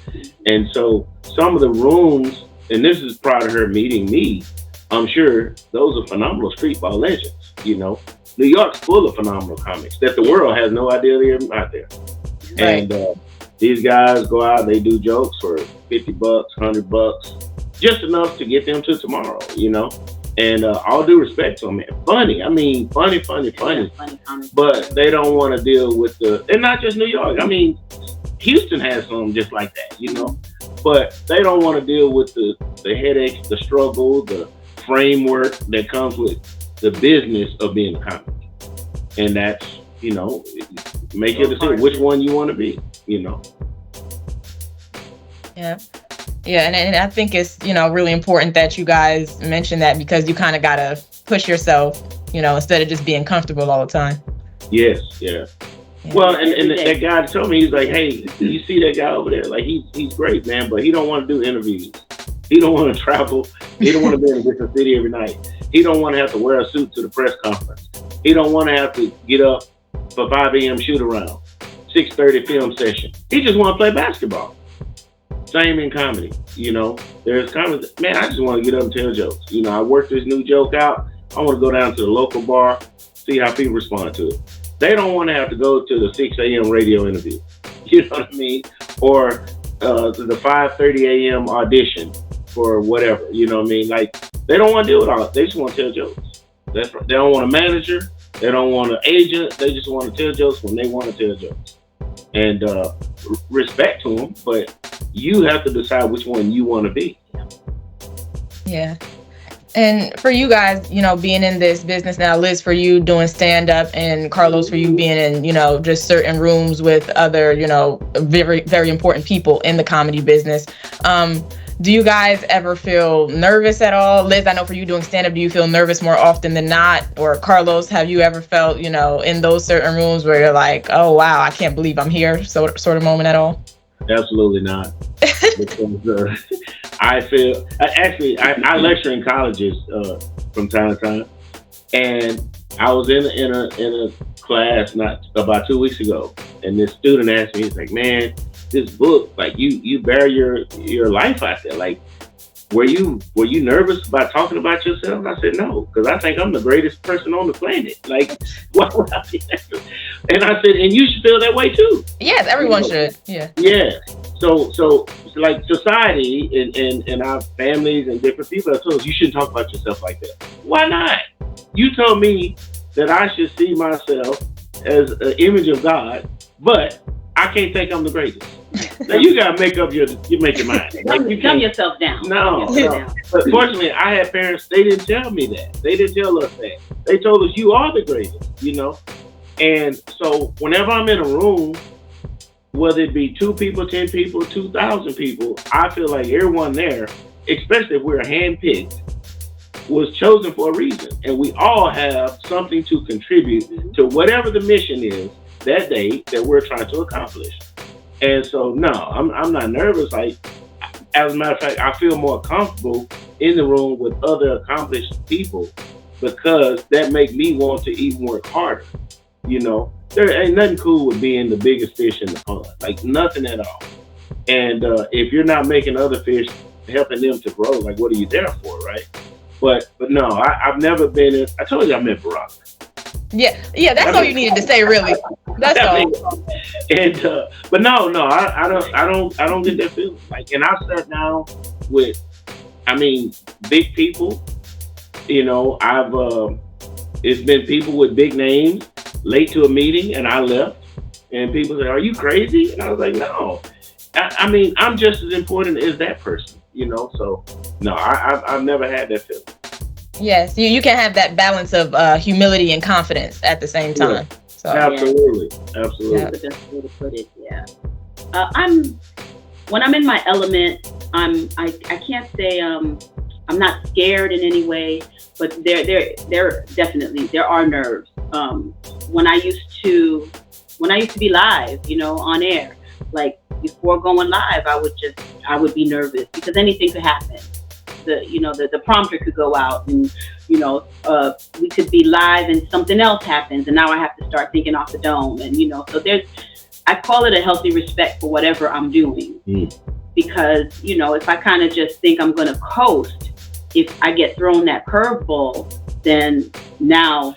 And so some of the rooms, and this is prior to her meeting me, I'm sure those are phenomenal street ball legends. You know, New York's full of phenomenal comics that the world has no idea they're out there. Right. And these guys go out, they do jokes for $50, $100, just enough to get them to tomorrow, you know. And all due respect to them, man, funny. I mean, funny. But they don't want to deal with and not just New York. I mean, Houston has some just like that, you know. But they don't want to deal with the headaches, the struggle, the framework that comes with the business of being a comic. And that's, you know, make your decision which one you want to be, you know. Yeah. Yeah, and I think it's, you know, really important that you guys mention that, because you kind of got to push yourself, you know, instead of just being comfortable all the time. Yes, yeah. Well, and that guy told me, he's like, hey, you see that guy over there? Like, he's great, man, but he don't want to do interviews. He don't want to travel. He don't want to be in a different city every night. He don't want to have to wear a suit to the press conference. He don't want to have to get up for 5 a.m. shoot around, 6:30 film session. He just want to play basketball. Same in comedy, you know. There's comedy, man, I just want to get up and tell jokes. You know, I work this new joke out. I want to go down to the local bar, see how people respond to it. They don't want to have to go to the 6 a.m. radio interview. You know what I mean? Or the 5:30 a.m. audition for whatever. You know what I mean? Like, they don't want to deal with all that. They just want to tell jokes. That's right. They don't want a manager. They don't want an agent. They just want to tell jokes when they want to tell jokes. And respect to them, but you have to decide which one you want to be. Yeah. And for you guys, you know, being in this business now, Liz, for you doing stand-up, and Carlos, for you being in, you know, just certain rooms with other, you know, very, very important people in the comedy business. Do you guys ever feel nervous at all? Liz, I know for you doing stand-up, do you feel nervous more often than not? Or Carlos, have you ever felt, you know, in those certain rooms where you're like, oh, wow, I can't believe I'm here, sort of moment at all? Absolutely not. Because, I lecture in colleges from time to time, and I was in a class not about 2 weeks ago, and this student asked me, he's like, man, this book, like you bear your life out there. Like, were you nervous about talking about yourself? And I said, no, because I think I'm the greatest person on the planet. Like, why would I be nervous? And I said, and you should feel that way too. Yes, everyone should. Yeah. Yeah. So like society and our families and different people have told us you shouldn't talk about yourself like that. Why not? You told me that I should see myself as an image of God, but I can't think I'm the greatest. Now you gotta make up your mind. Like, you dumb yourself down. No. But fortunately, I had parents. They didn't tell me that. They didn't tell us that. They told us you are the greatest. You know. And so whenever I'm in a room whether it be 2 people, 10 people, 2,000 people, I feel like everyone there, especially if we're handpicked, was chosen for a reason, and we all have something to contribute to whatever the mission is that day that we're trying to accomplish. And so, no, I'm not nervous. Like, as a matter of fact, I feel more comfortable in the room with other accomplished people because that makes me want to even work harder. You know, there ain't nothing cool with being the biggest fish in the pond, like nothing at all. And if you're not making other fish, helping them to grow, like what are you there for, right? But no, I've never been. I told you I met Browne. Yeah, that's all you needed to say, really. That's all. And but no, I don't get that feeling. Like, and I sat down with, big people. You know, it's been people with big names late to a meeting, and I left, and people say, "Are you crazy?" And I was like, "No, I'm just as important as that person." You know, so no, I've never had that feeling. Yes, you can have that balance of humility and confidence at the same time. Yeah. So, absolutely. Yeah. That's the best way to put it. Yeah. When I'm in my element, I can't say I'm not scared in any way, but there definitely are nerves. When I used to be live, you know, on air, like before going live, I would be nervous because anything could happen. The prompter could go out, and we could be live and something else happens, and now I have to start thinking off the dome, and so I call it a healthy respect for whatever I'm doing, because if I kind of just think I'm going to coast, if I get thrown that curveball, then now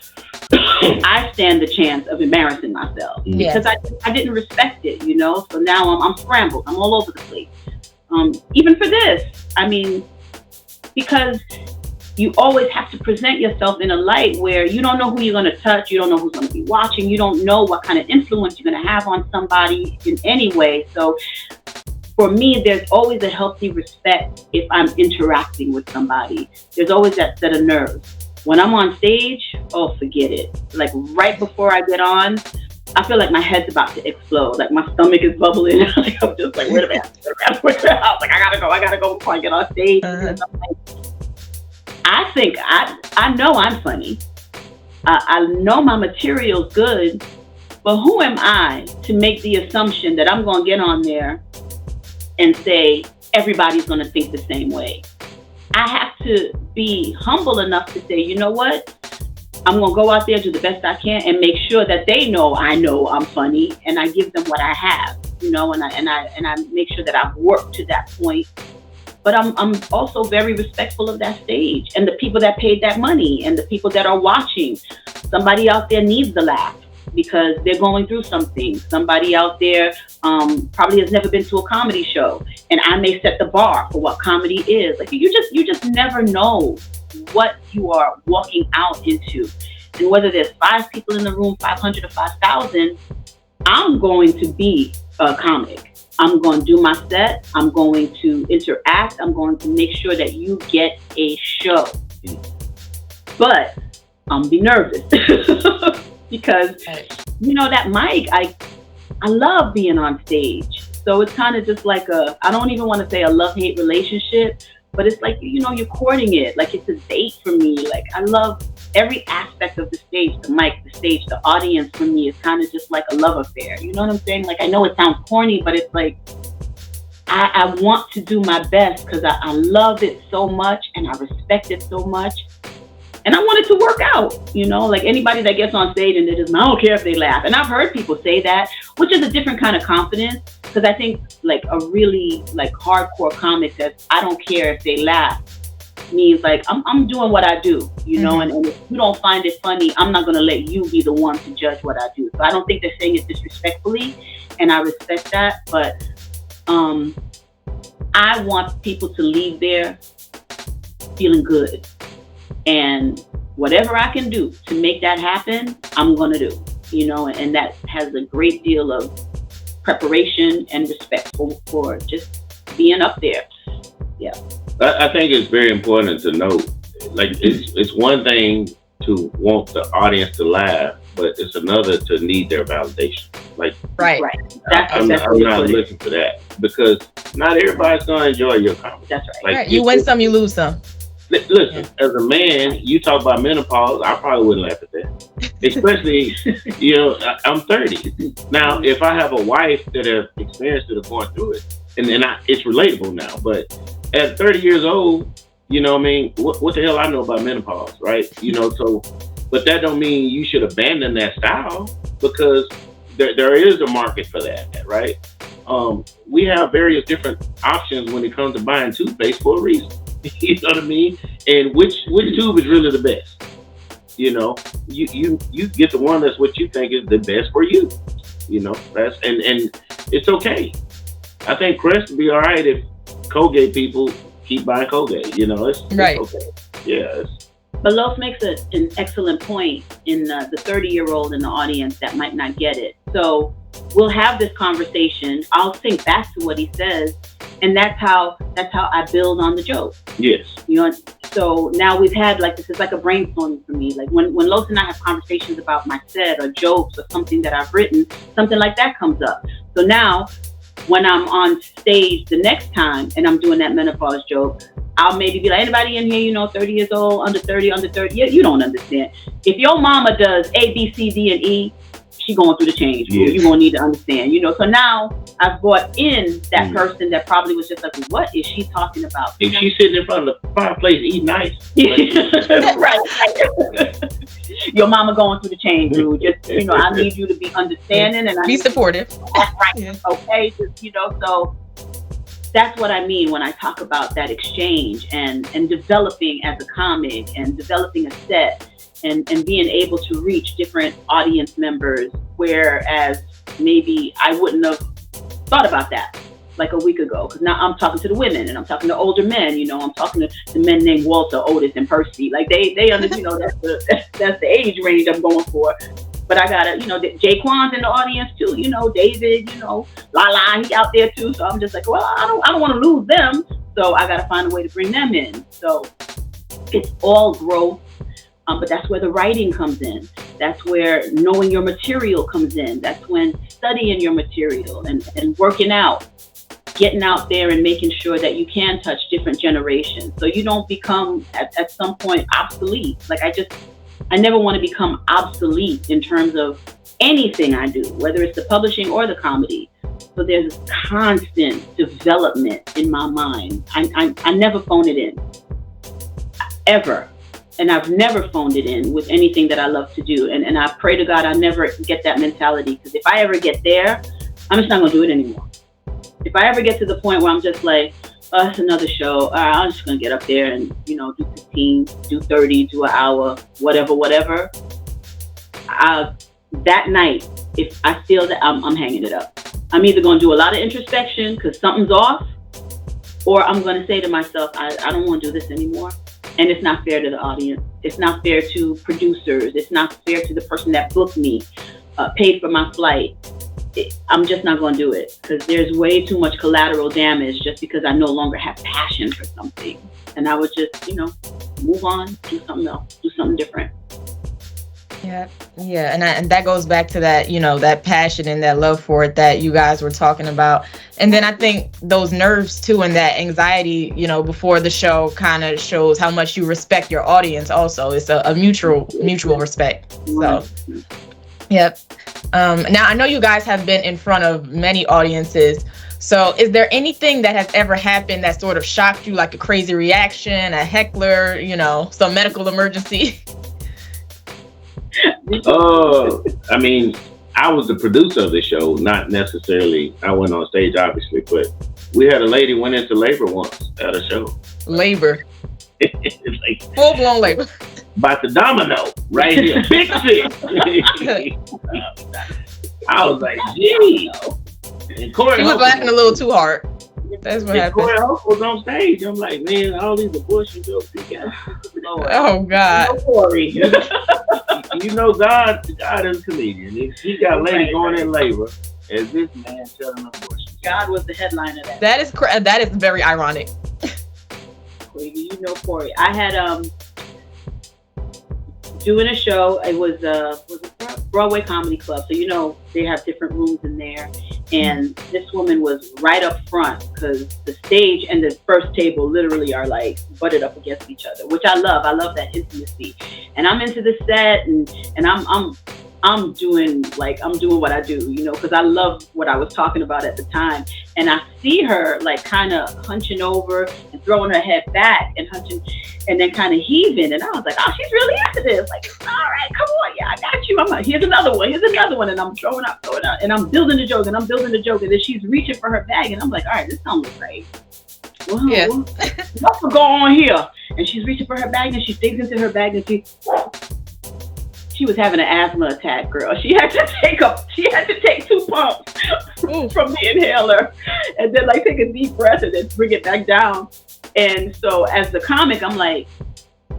I stand the chance of embarrassing myself because I didn't respect it, so now I'm scrambled, I'm all over the place. Even for this, because you always have to present yourself in a light where you don't know who you're going to touch, you don't know who's going to be watching, you don't know what kind of influence you're going to have on somebody in any way. So for me, there's always a healthy respect if I'm interacting with somebody. There's always that set of nerves. When I'm on stage, oh, forget it. Like right before I get on, I feel like my head's about to explode. Like my stomach is bubbling. I'm just like, wait a minute. I was like, I gotta go before I get on stage. I think I know I'm funny. I know my material's good, but who am I to make the assumption that I'm gonna get on there and say everybody's gonna think the same way? I have to be humble enough to say, you know what? I'm going to go out there, do the best I can, and make sure that they know I know I'm funny, and I give them what I have, and I make sure that I've worked to that point. But I'm also very respectful of that stage and the people that paid that money and the people that are watching. Somebody out there needs the laugh because they're going through something. Somebody out there probably has never been to a comedy show, and I may set the bar for what comedy is. Like you just never know what you are walking out into. And whether there's 5 people in the room, 500 or 5,000, I'm going to be a comic. I'm going to do my set. I'm going to interact. I'm going to make sure that you get a show. But I'm be nervous because, that mic, I love being on stage. So it's kind of just like I don't even want to say a love-hate relationship, but it's like, you're courting it. Like it's a date for me. Like I love every aspect of the stage, the mic, the stage, the audience for me is kind of just like a love affair. You know what I'm saying? Like I know it sounds corny, but it's like, I want to do my best because I love it so much and I respect it so much. And I want it to work out, like anybody that gets on stage and they just, I don't care if they laugh. And I've heard people say that, which is a different kind of confidence. Because I think like a really like hardcore comic that I don't care if they laugh means like, I'm doing what I do, and if you don't find it funny, I'm not going to let you be the one to judge what I do. So I don't think they're saying it disrespectfully, and I respect that. But I want people to leave there feeling good. And whatever I can do to make that happen, I'm going to do, and that has a great deal of preparation and respect for just being up there. Yeah. I think it's very important to note, like it's one thing to want the audience to laugh, but it's another to need their validation. Like, Right. I'm not looking for that, because not everybody's gonna enjoy your comedy. That's right. Like, Right. You win some, you lose some. Listen, as a man, you talk about menopause, I probably wouldn't laugh at that. Especially, I'm 30. Now, if I have a wife that has experienced it or going through it, and it's relatable now. But at 30 years old, you know what I mean? What the hell I know about menopause, right? So, but that don't mean you should abandon that style, because there is a market for that, right? We have various different options when it comes to buying toothpaste for a reason. You know what I mean? And which tube is really the best? You get the one that's what you think is the best for you. That's and it's okay. I think Crest would be all right if Colgate people keep buying Colgate. It's right. Okay. Yeah. But Los makes an excellent point in the 30-year-old in the audience that might not get it. So we'll have this conversation. I'll think back to what he says, and that's how I build on the joke. Yes. So now we've had, like, this is like a brainstorming for me. Like when Los and I have conversations about my set or jokes or something that I've written, something like that comes up. So now when I'm on stage the next time and I'm doing that menopause joke, I'll maybe be like, anybody in here, 30 years old, under 30. Yeah, you don't understand. If your mama does A, B, C, D, and E, she going through the change. Yes. You're going to need to understand, So now I've brought in that person that probably was just like, what is she talking about? If she's sitting in front of the fireplace eating ice. Right. Your mama going through the change, dude. Just, I need you to be understanding and be supportive. That's right. Yeah. Okay. Just, so that's what I mean when I talk about that exchange and developing as a comic and developing a set and being able to reach different audience members, whereas maybe I wouldn't have thought about that like a week ago. Because now I'm talking to the women and I'm talking to older men, I'm talking to men named Walter, Otis, and Percy. Like they understand, that's the age range I'm going for. But I gotta, Jaquan's in the audience too, David, Lala, he out there too. So I'm just like, well, I don't want to lose them. So I gotta find a way to bring them in. So it's all growth. But that's where the writing comes in. That's where knowing your material comes in. That's when studying your material and working out, getting out there and making sure that you can touch different generations. So you don't become at some point obsolete. Like I never want to become obsolete in terms of anything I do, whether it's the publishing or the comedy. So there's this constant development in my mind. I never phone it in, ever. And I've never phoned it in with anything that I love to do. And I pray to God I never get that mentality, because if I ever get there, I'm just not going to do it anymore. If I ever get to the point where I'm just like, oh, it's another show. All right, I'm just going to get up there and, do 15, do 30, do an hour, whatever. That night, if I feel that I'm hanging it up. I'm either going to do a lot of introspection because something's off, or I'm going to say to myself, I don't want to do this anymore. And it's not fair to the audience. It's not fair to producers. It's not fair to the person that booked me, paid for my flight. I'm just not going to do it, because there's way too much collateral damage just because I no longer have passion for something. And I would just, move on, do something else, do something different. Yeah. And that goes back to that, that passion and that love for it that you guys were talking about. And then I think those nerves too, and that anxiety, before the show kind of shows how much you respect your audience also. It's a mutual respect. So, yep. Now I know you guys have been in front of many audiences. So is there anything that has ever happened that sort of shocked you, like a crazy reaction, a heckler, some medical emergency? I mean, I was the producer of the show, not necessarily. I went on stage, obviously, but we had a lady went into labor once at a show. Labor. Like, full-blown labor. About the domino right here. Big shit. I was like, gee. And Corey she was laughing a little too hard. That's what happened. Corey Hope was on stage. I'm like, man, all these abortion jokes. Oh, God. Corey. God is a comedian. He got lady going in labor as this man telling abortion. God was the headline of that. That is very ironic. Corey. I had doing a show. It was Broadway Comedy Club. So, they have different rooms in there. And this woman was right up front because the stage and the first table literally are like butted up against each other, which I love. I love that intimacy. And I'm into the set and I'm doing what I do, because I love what I was talking about at the time. And I see her like kind of hunching over and throwing her head back and hunching and then kind of heaving. And I was like, oh, she's really into this. Like, all right, come on. Yeah, I got you. I'm like, here's another one. And I'm throwing out. And I'm building the joke. And then she's reaching for her bag. And I'm like, all right, this don't look right. Well, Yeah. what's going on here? And she's reaching for her bag and she digs into her bag and she was having an asthma attack, girl. She had to take 2 pumps from the inhaler and then like take a deep breath and then bring it back down. And so as the comic, I'm like,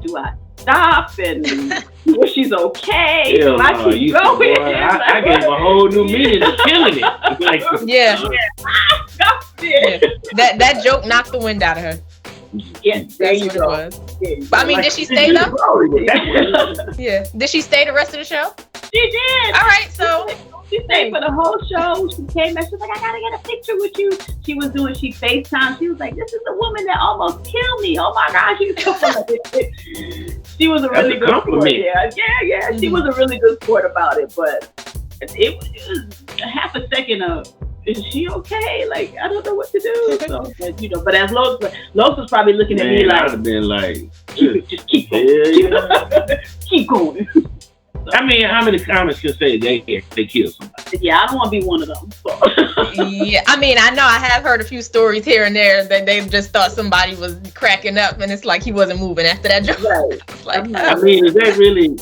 do I stop and well, she's okay? Hell no, I keep going. I gave a whole new meaning to killing it. Like, Yeah. Stop it. Yeah. That joke knocked the wind out of her. Yeah, there That's you what go. it was. But I mean, did she stay though? Yeah. Did she stay the rest of the show? She did. All right, so She stayed for the whole show. She came back. She was like, I gotta get a picture with you. She FaceTime. She was like, this is the woman that almost killed me. Oh my gosh, she was so funny. She was a really good sport. Yeah. Mm-hmm. She was a really good sport about it. But it was a half a second of, is she okay? Like, I don't know what to do. So, but as Los was probably looking at me like, I'd have been like, just keep going. Keep going. I mean, how many comics can say they kill somebody? Yeah, I don't want to be one of them. So. Yeah, I mean, I know I have heard a few stories here and there that they just thought somebody was cracking up, and it's like he wasn't moving after that joke. Right. Like, I mean, is that really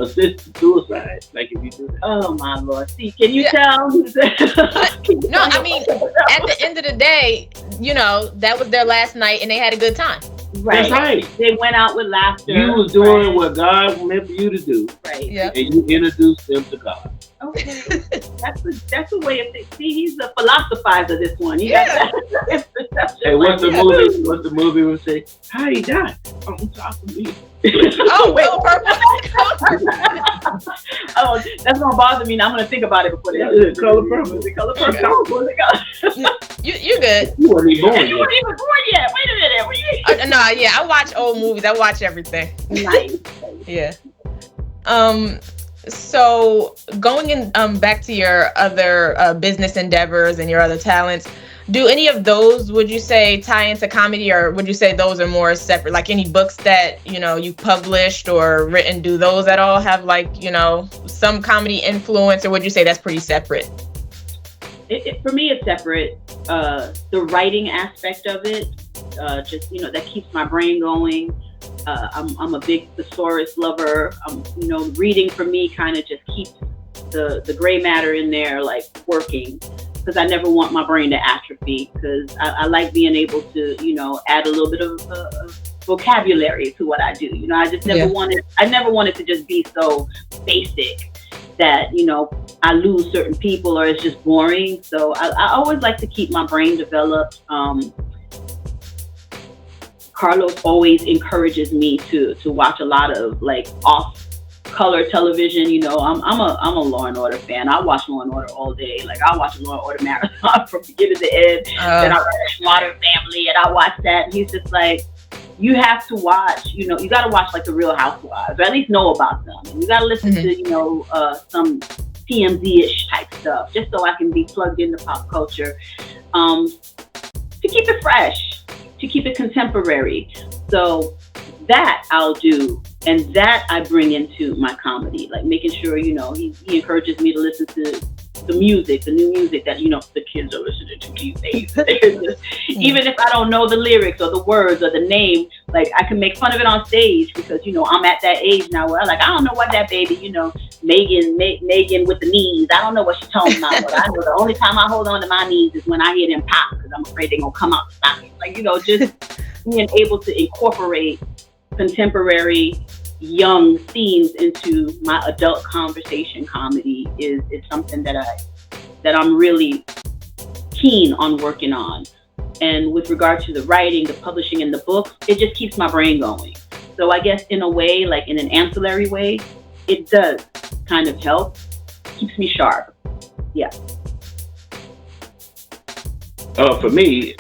assisted suicide? Like, if you do that? Oh my Lord! See, can you tell? No, I mean, at the end of the day, that was their last night, and they had a good time. Right. That's right. They went out with laughter. You was doing what God meant for you to do. Right. Yeah. And you introduced them to God. Okay. That's a way of thinking. See, he's a philosophizer. This one. Hey, what's the movie would say? How he died? On top of me. Oh, wait, purple. Oh, that's gonna bother me. Now I'm gonna think about it before they Color Purple. Color Purple. You're good. You weren't even born You weren't even born yet. Wait a minute. Were you? No, yeah, I watch old movies. I watch everything. Nice. Yeah. So going in back to your other business endeavors and your other talents, do any of those, would you say, tie into comedy, or would you say those are more separate? Like any books that, you published or written, do those at all have like, some comedy influence, or would you say that's pretty separate? For me, it's separate. The writing aspect of it, just, that keeps my brain going. I'm a big thesaurus lover. Reading for me kind of just keeps the gray matter in there, like working, because I never want my brain to atrophy, because I like being able to, add a little bit of vocabulary to what I do. I just never wanted to just be so basic that, I lose certain people or it's just boring. So I always like to keep my brain developed. Carlos always encourages me to watch a lot of like off color television. I'm a Law and Order fan. I watch Law and Order all day. Like I watch a Law and Order marathon from beginning to end. Then I watch Modern Family and I watch that. And he's just like, you have to watch, you got to watch like the Real Housewives, or at least know about them. And you got to listen to, some TMZ-ish type stuff, just so I can be plugged into pop culture, to keep it fresh, to keep it contemporary. So that I'll do, and that I bring into my comedy, like making sure, he encourages me to listen to the music, the new music that, the kids are listening to these days. Even if I don't know the lyrics or the words or the name, like I can make fun of it on stage because, I'm at that age now where I don't know what that baby, Megan with the knees. I don't know what she's talking about, but I know the only time I hold on to my knees is when I hear them pop, because I'm afraid they're going to come out and stop me. Like, just being able to incorporate contemporary young themes into my adult conversation comedy is something that I'm really keen on working on. And with regard to the writing, the publishing, and the books, it just keeps my brain going. So I guess in a way, like in an ancillary way, it does kind of help. keeps me sharp. Yeah. For me,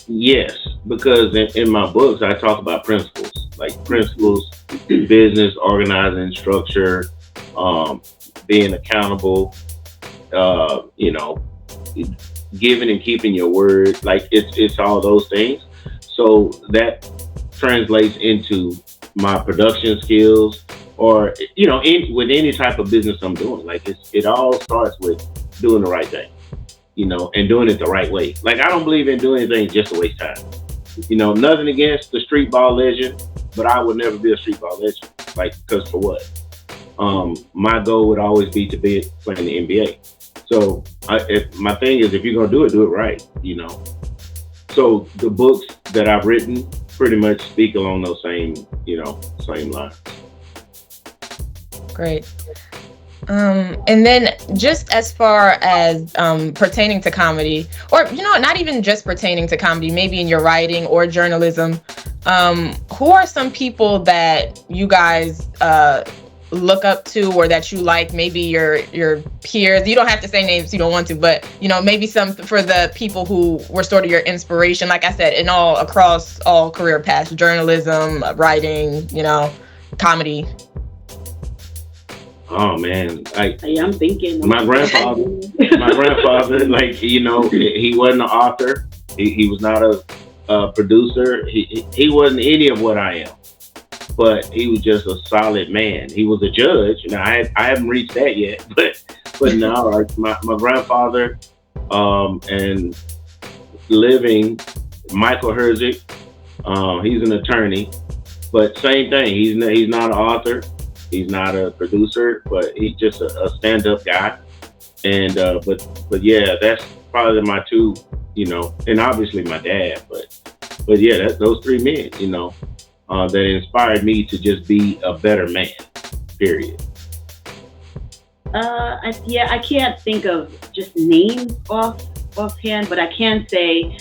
yes, because in my books I talk about principles, like principles, business, organizing, structure, being accountable, you know, giving and keeping your word. Like it's all those things. So that translates into my production skills, or you know, with any type of business I'm doing. Like it all starts with doing the right thing, you know, and doing it the right way. Like I don't believe in doing anything just to waste time. You know, nothing against the street ball legend, but I would never be a street ball legend. Like, because for what? My goal would always be to be playing the NBA. So my thing is, if you're gonna do it right, you know. So the books that I've written pretty much speak along those same lines. Great. And then just as far as pertaining to comedy, or not even just pertaining to comedy, maybe in your writing or journalism, who are some people that you guys look up to, or that you like? Maybe your peers. You don't have to say names if you don't want to, but maybe some for the people who were sort of your inspiration. Like I said, across all career paths: journalism, writing, comedy. Oh man, I'm thinking. My grandfather, like he wasn't an author. He was not a producer. He wasn't any of what I am. But he was just a solid man. He was a judge. Now I haven't reached that yet, but now like my grandfather, and living Michael Herzig, he's an attorney, but same thing. He's not an author. He's not a producer, but he's just a stand-up guy. And but yeah, that's probably my two, and obviously my dad. But yeah, those three men, that inspired me to just be a better man, period. I can't think of just names offhand, but I can say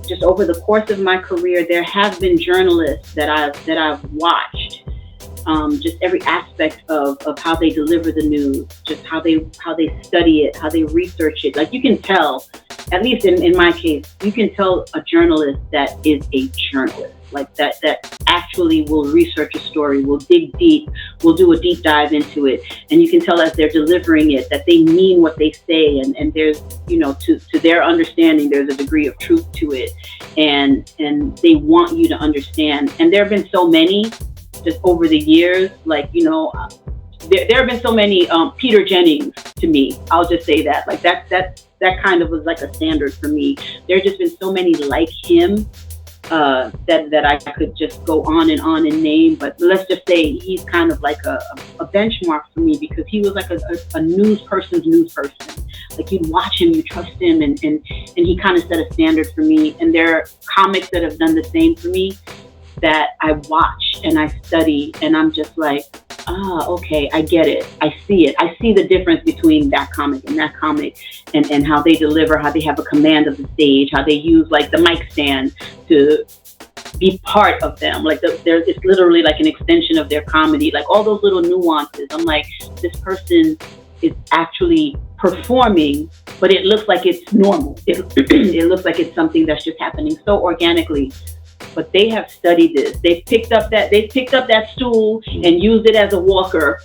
just over the course of my career, there have been journalists that I've watched, just every aspect of how they deliver the news, just how they study it, how they research it. Like you can tell, at least in my case, you can tell a journalist that is a journalist. Like that actually will research a story, will dig deep, will do a deep dive into it. And you can tell as they're delivering it that they mean what they say, and there's, to their understanding, there's a degree of truth to it. And they want you to understand. And there have been so many just over the years, like, there have been so many Peter Jennings to me. I'll just say that. Like that kind of was like a standard for me. There have just been so many like him. That I could just go on and name, but let's just say he's kind of like a benchmark for me, because he was like a news person's news person. Like you'd watch him, you trust him, and he kind of set a standard for me. And there are comics that have done the same for me that I watch and I study, and I'm just like, okay, I get it. I see it. I see the difference between that comic and that comic, and how they deliver, how they have a command of the stage, how they use like the mic stand to be part of them. Like it's literally like an extension of their comedy, like all those little nuances. I'm like, this person is actually performing, but it looks like it's normal. It looks like it's something that's just happening so organically. But they have studied this. They've picked up that stool and used it as a walker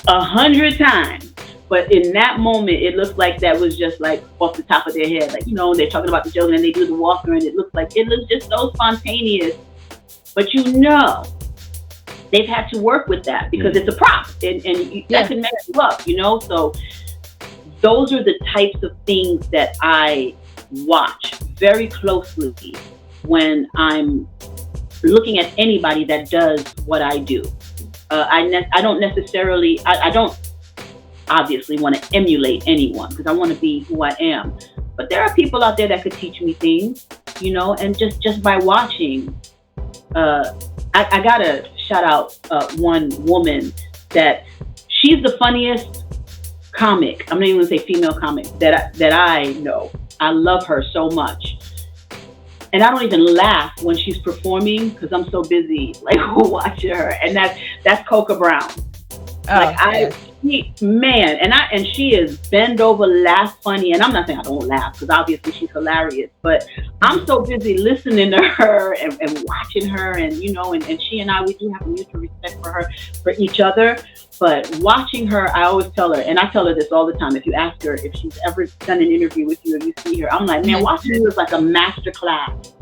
100 times. But in that moment, it looks like that was just like off the top of their head. Like, they're talking about the joke and they do the walker, and it looks just so spontaneous. But they've had to work with that because it's a prop, and that can mess you up, So those are the types of things that I watch very closely when I'm looking at anybody that does what I do. I don't necessarily, I don't obviously want to emulate anyone, because I want to be who I am. But there are people out there that could teach me things, and just by watching, I gotta shout out one woman that she's the funniest comic. I'm not even gonna say female comic that I know. I love her so much. And I don't even laugh when she's performing because I'm so busy like watching her. And that's Coca Browne. Like Yes. and she is bend over, laugh funny. And I'm not saying I don't laugh because obviously she's hilarious, but I'm so busy listening to her and watching her, and and she and I, we do have a mutual respect for each other. But watching her, I always tell her, and I tell her this all the time. If you ask her if she's ever done an interview with you, or you see her, I'm like, man, watching you is like a master class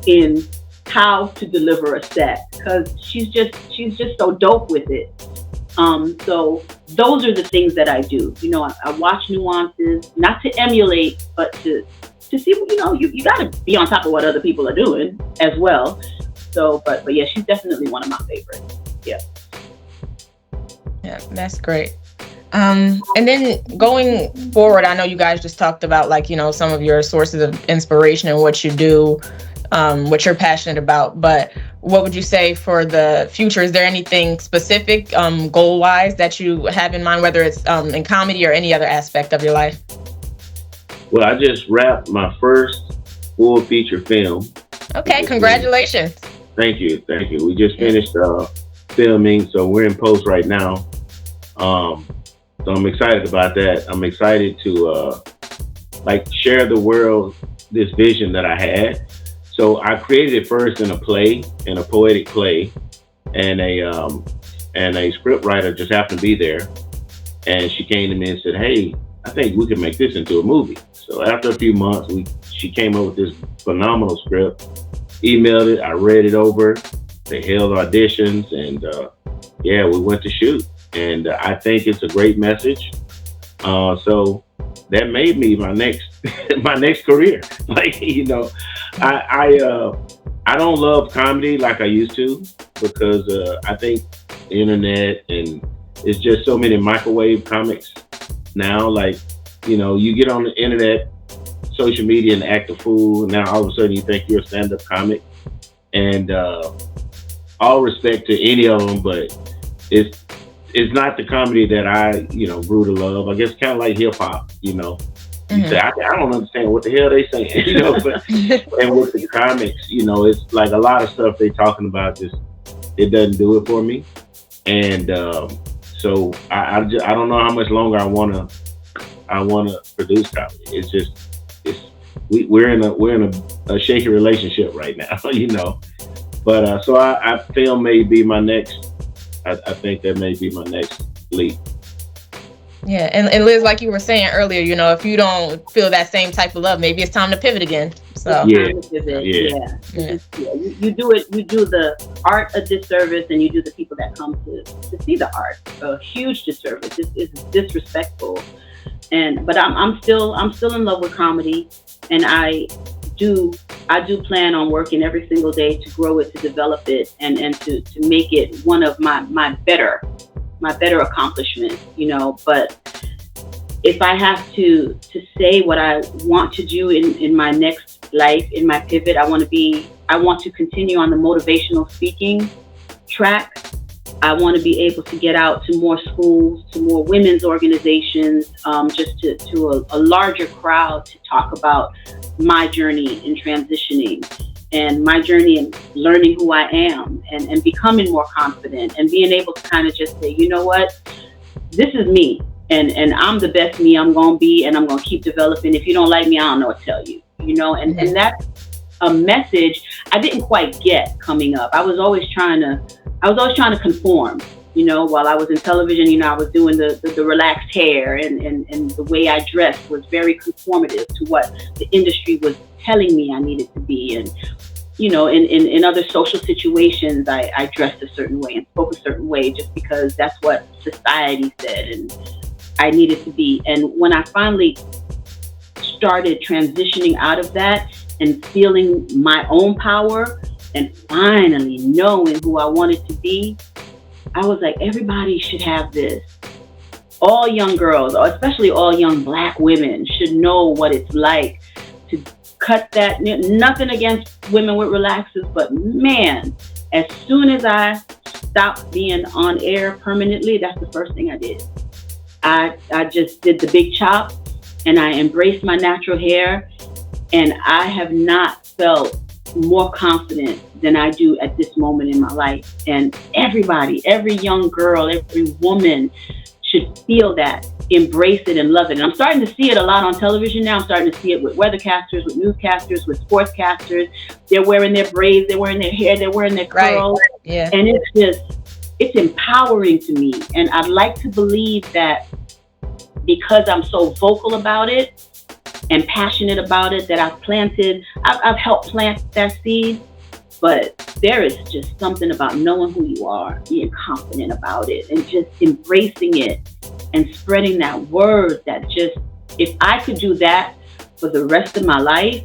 in how to deliver a set, because she's just so dope with it. So those are the things that I do. I watch nuances, not to emulate, but to see, you got to be on top of what other people are doing as well. So, but yeah, she's definitely one of my favorites. Yeah. Yeah, that's great. And then going forward, I know you guys just talked about some of your sources of inspiration and what you do, what you're passionate about, but what would you say for the future? Is there anything specific, goal-wise, that you have in mind, whether it's in comedy or any other aspect of your life? Well, I just wrapped my first full feature film. Okay, congratulations. Thank you. We just finished filming, so we're in post right now. So I'm excited about that. I'm excited to share the world this vision that I had. So I created it first in a poetic play, and a script writer just happened to be there, and she came to me and said, "Hey, I think we could make this into a movie." So after a few months, she came up with this phenomenal script, emailed it, I read it over, they held auditions, and we went to shoot, and I think it's a great message. So that made me my next my next career. I don't love comedy like I used to, because I think the internet, and it's just so many microwave comics now. You get on the internet, social media, and act a fool. Now all of a sudden you think you're a stand-up comic, and all respect to any of them, but it's not the comedy that I grew to love. I guess kind of like hip hop. You say, I don't understand what the hell they saying, but and with the comics, it's like a lot of stuff they talking about, just it doesn't do it for me. And so I don't know how much longer I wanna produce comedy. It's just we're in a shaky relationship right now, But so I film may be my next. I think that may be my next leap. Yeah, and Liz, like you were saying earlier, if you don't feel that same type of love, maybe it's time to pivot again. So You do it. You do the art a disservice, and you do the people that come to see the art a huge disservice. It's disrespectful. But I'm still in love with comedy, and I do plan on working every single day to grow it, to develop it, and to make it one of my better accomplishments, but if I have to say what I want to do in my next life, in my pivot, I want to continue on the motivational speaking track. I want to be able to get out to more schools, to more women's organizations, just to a larger crowd, to talk about my journey in transitioning, and my journey in learning who I am, and becoming more confident, and being able to kind of just say, you know what, this is me, and I'm the best me I'm going to be, and I'm going to keep developing. If you don't like me, I don't know what to tell you, and that's a message I didn't quite get coming up. I was always trying to conform, while I was in television. I was doing the relaxed hair, and the way I dressed was very conformative to what the industry was telling me I needed to be. And, in other social situations, I dressed a certain way and spoke a certain way just because that's what society said and I needed to be. And when I finally started transitioning out of that and feeling my own power and finally knowing who I wanted to be, I was like, everybody should have this. All young girls, or especially all young Black women, should know what it's like to cut that. Nothing against women with relaxers, but man, as soon as I stopped being on air permanently, that's the first thing I did. I just did the big chop, and I embraced my natural hair, and I have not felt more confident than I do at this moment in my life. And everybody, every young girl, every woman should feel that, embrace it and love it. And I'm starting to see it a lot on television now. I'm starting to see it with weathercasters, with newscasters, with sportscasters. They're wearing their braids, they're wearing their hair, they're wearing their curls. Right. Yeah. And it's empowering to me. And I'd like to believe that because I'm so vocal about it and passionate about it, that I've helped plant that seed. But there is just something about knowing who you are, being confident about it, and just embracing it and spreading that word that just, if I could do that for the rest of my life,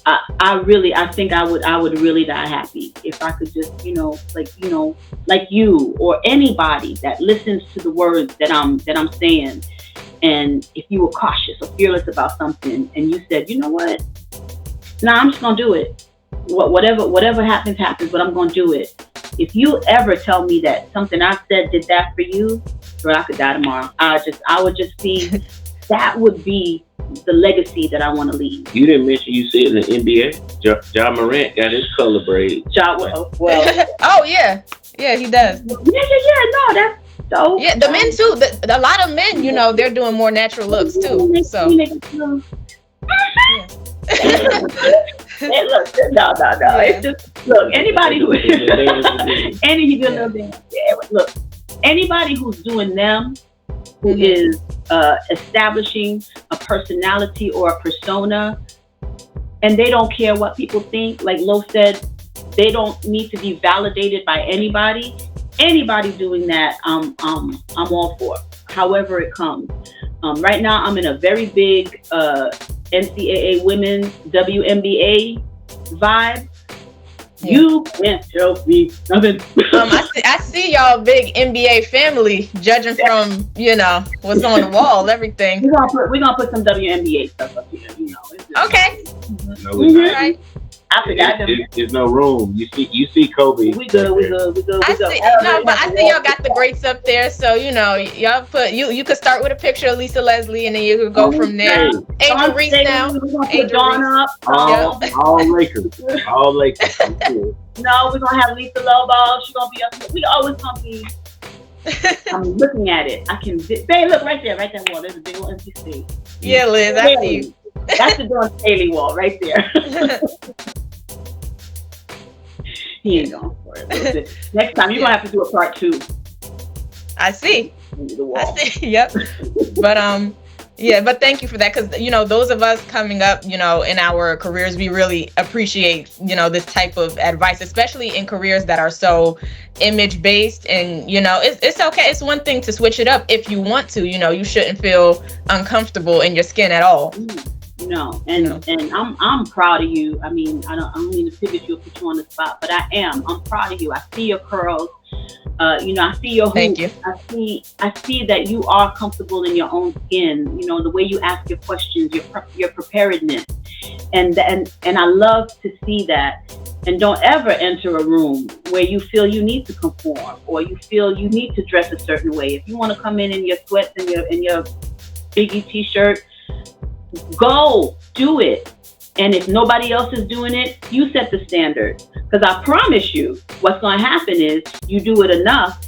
I think I would really die happy if I could just, like you or anybody that listens to the words that I'm saying. And if you were cautious or fearless about something and you said, you know what? Nah, I'm just gonna do it. Whatever happens, but I'm gonna do it. If you ever tell me that something I said did that for you, girl, I could die tomorrow. I would just see that would be the legacy that I want to leave. You didn't mention you see it in the NBA. Ja Morant got his color braid. Well. Oh yeah, he does. Yeah. No, that's so. Yeah, the men too. A lot of men, they're doing more natural looks too. So. Hey, look, no. Yeah. It's just, look, anybody who anybody who's doing them, who is establishing a personality or a persona, and they don't care what people think. Like Lo said, they don't need to be validated by anybody. Anybody doing that, I'm all for. However it comes. Right now, I'm in a very big NCAA women WNBA vibe. Yeah. You can't tell me nothing. I see y'all big NBA family, judging from what's on the wall, everything. We're gonna put some WNBA stuff up here. Okay. No, we're right. I forgot them. There's no room. You see Kobe. We good. I see y'all got the greats up there, so y'all put you could start with a picture of Lisa Leslie, and then you could go from there. Angel Reese now. Angel Reese. All Lakers. All Lakers. No, we're gonna have Lisa Lobo. She's gonna be up. We always gonna be. I'm looking at it. I can. Babe, look right there wall. There's a big old empty space. Yeah, Liz, I see you. That's the Dawn Staley wall right there. He ain't going for it. Next time you're gonna have to do a part 2. I see. Yep. But thank you for that, because those of us coming up, in our careers, we really appreciate this type of advice, especially in careers that are so image based. And it's okay. It's one thing to switch it up if you want to. You shouldn't feel uncomfortable in your skin at all. No, and I'm proud of you. I mean, I don't mean to pivot you or put you on the spot, but I am. I'm proud of you. I see your curls. I see your hoops. Thank you. I see that you are comfortable in your own skin. The way you ask your questions, your preparedness, and I love to see that. And don't ever enter a room where you feel you need to conform or you feel you need to dress a certain way. If you want to come in your sweats and your Biggie t-shirt, go do it. And if nobody else is doing it, you set the standard. Because I promise you, what's going to happen is you do it enough,